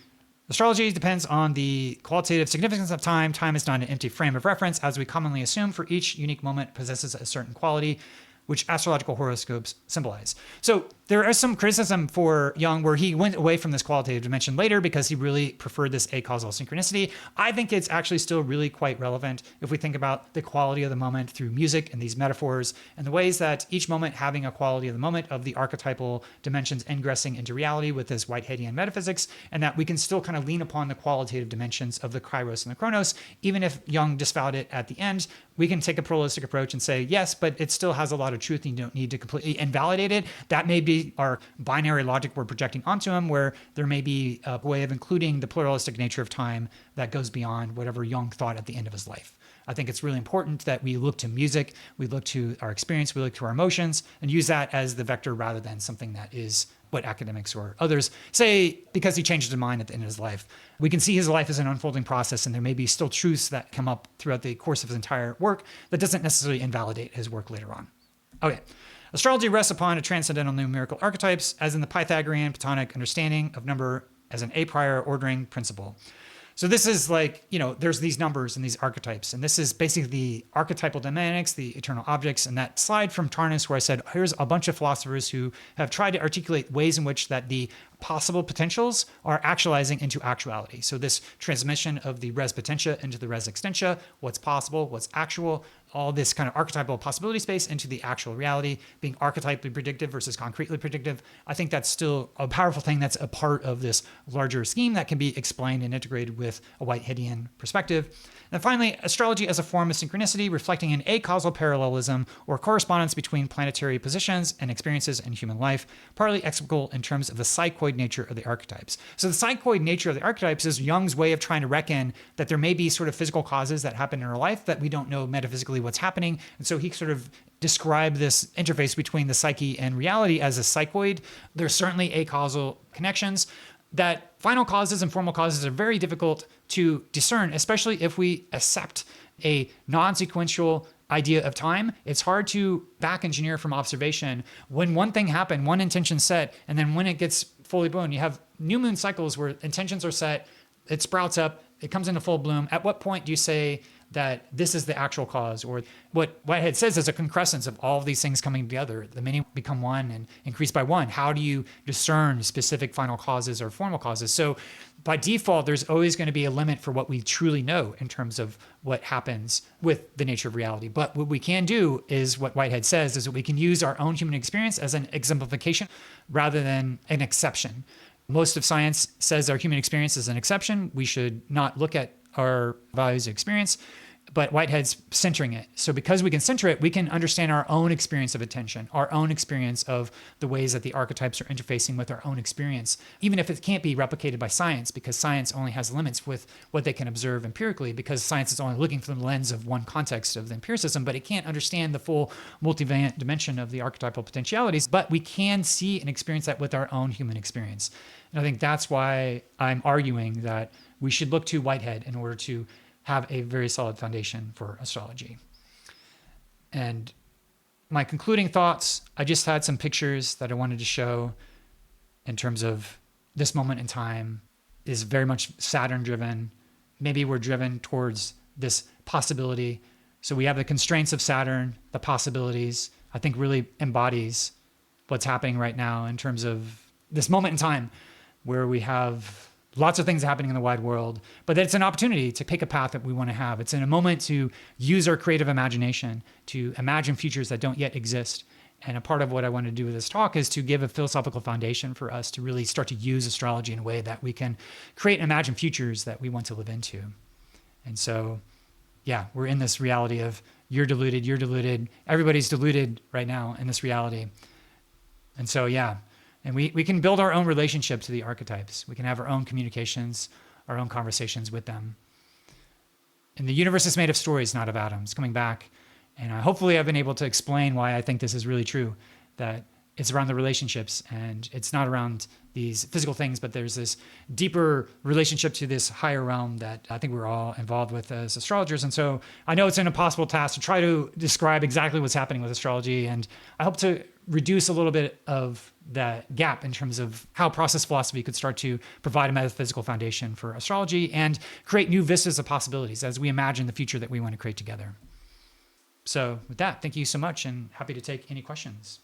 Astrology depends on the qualitative significance of time. Time is not an empty frame of reference, as we commonly assume. For each unique moment possesses a certain quality, which astrological horoscopes symbolize. So there is some criticism for Jung where he went away from this qualitative dimension later because he really preferred this acausal synchronicity. I think it's actually still really quite relevant if we think about the quality of the moment through music and these metaphors and the ways that each moment having a quality of the moment of the archetypal dimensions ingressing into reality with this Whiteheadian metaphysics, and that we can still kind of lean upon the qualitative dimensions of the kairos and the chronos. Even if Jung disavowed it at the end, we can take a pluralistic approach and say, yes, but it still has a lot of truth and you don't need to completely invalidate it. That may be our binary logic we're projecting onto him, where there may be a way of including the pluralistic nature of time that goes beyond whatever Jung thought at the end of his life. I think it's really important that we look to music, we look to our experience, we look to our emotions, and use that as the vector rather than something that is what academics or others say because he changed his mind at the end of his life. We can see his life as an unfolding process, and there may be still truths that come up throughout the course of his entire work that doesn't necessarily invalidate his work later on. Okay. Astrology rests upon a transcendental numerical archetypes, as in the Pythagorean Platonic understanding of number as an a priori ordering principle. So this is like, there's these numbers and these archetypes, and this is basically the archetypal dynamics, the eternal objects. And that slide from Tarnas where I said, here's a bunch of philosophers who have tried to articulate ways in which that the possible potentials are actualizing into actuality. So this transmission of the res potentia into the res extensia, what's possible, what's actual, all this kind of archetypal possibility space into the actual reality, being archetypally predictive versus concretely predictive. I think that's still a powerful thing that's a part of this larger scheme that can be explained and integrated with a Whiteheadian perspective. And finally, astrology as a form of synchronicity, reflecting an acausal parallelism or correspondence between planetary positions and experiences in human life, partly explicable in terms of the psychoid nature of the archetypes. So the psychoid nature of the archetypes is Jung's way of trying to reckon that there may be sort of physical causes that happen in our life that we don't know metaphysically what's happening. And so he sort of described this interface between the psyche and reality as a psychoid. There's certainly acausal connections. That final causes and formal causes are very difficult to discern, especially if we accept a non-sequential idea of time. It's hard to back engineer from observation when one thing happened, one intention set, and then when it gets fully blown. You have new moon cycles where intentions are set, it sprouts up, it comes into full bloom. At what point do you say that this is the actual cause? Or what Whitehead says is a concrescence of all of these things coming together. The many become one and increase by one. How do you discern specific final causes or formal causes? So by default, there's always going to be a limit for what we truly know in terms of what happens with the nature of reality. But what we can do is what Whitehead says is that we can use our own human experience as an exemplification rather than an exception. Most of science says our human experience is an exception. We should not look at our values of experience, but Whitehead's centering it. So because we can center it, we can understand our own experience of attention, our own experience of the ways that the archetypes are interfacing with our own experience, even if it can't be replicated by science, because science only has limits with what they can observe empirically, because science is only looking from the lens of one context of the empiricism, but it can't understand the full multivariant dimension of the archetypal potentialities. But we can see and experience that with our own human experience. And I think that's why I'm arguing that we should look to Whitehead in order to have a very solid foundation for astrology. And my concluding thoughts, I just had some pictures that I wanted to show in terms of this moment in time is very much Saturn driven. Maybe we're driven towards this possibility. So we have the constraints of Saturn, the possibilities, I think really embodies what's happening right now in terms of this moment in time where we have lots of things happening in the wide world, but it's an opportunity to pick a path that we want to have. It's in a moment to use our creative imagination to imagine futures that don't yet exist. And a part of what I want to do with this talk is to give a philosophical foundation for us to really start to use astrology in a way that we can create and imagine futures that we want to live into. And so, yeah, we're in this reality of you're deluded, everybody's deluded right now in this reality. And so, yeah. And we can build our own relationship to the archetypes. We can have our own communications, our own conversations with them. And the universe is made of stories, not of atoms. Coming back, and hopefully I've been able to explain why I think this is really true, that it's around the relationships and it's not around these physical things, but there's this deeper relationship to this higher realm that I think we're all involved with as astrologers. And so I know it's an impossible task to try to describe exactly what's happening with astrology. And I hope to reduce a little bit of that gap in terms of how process philosophy could start to provide a metaphysical foundation for astrology and create new vistas of possibilities as we imagine the future that we want to create together. So with that, thank you so much and happy to take any questions.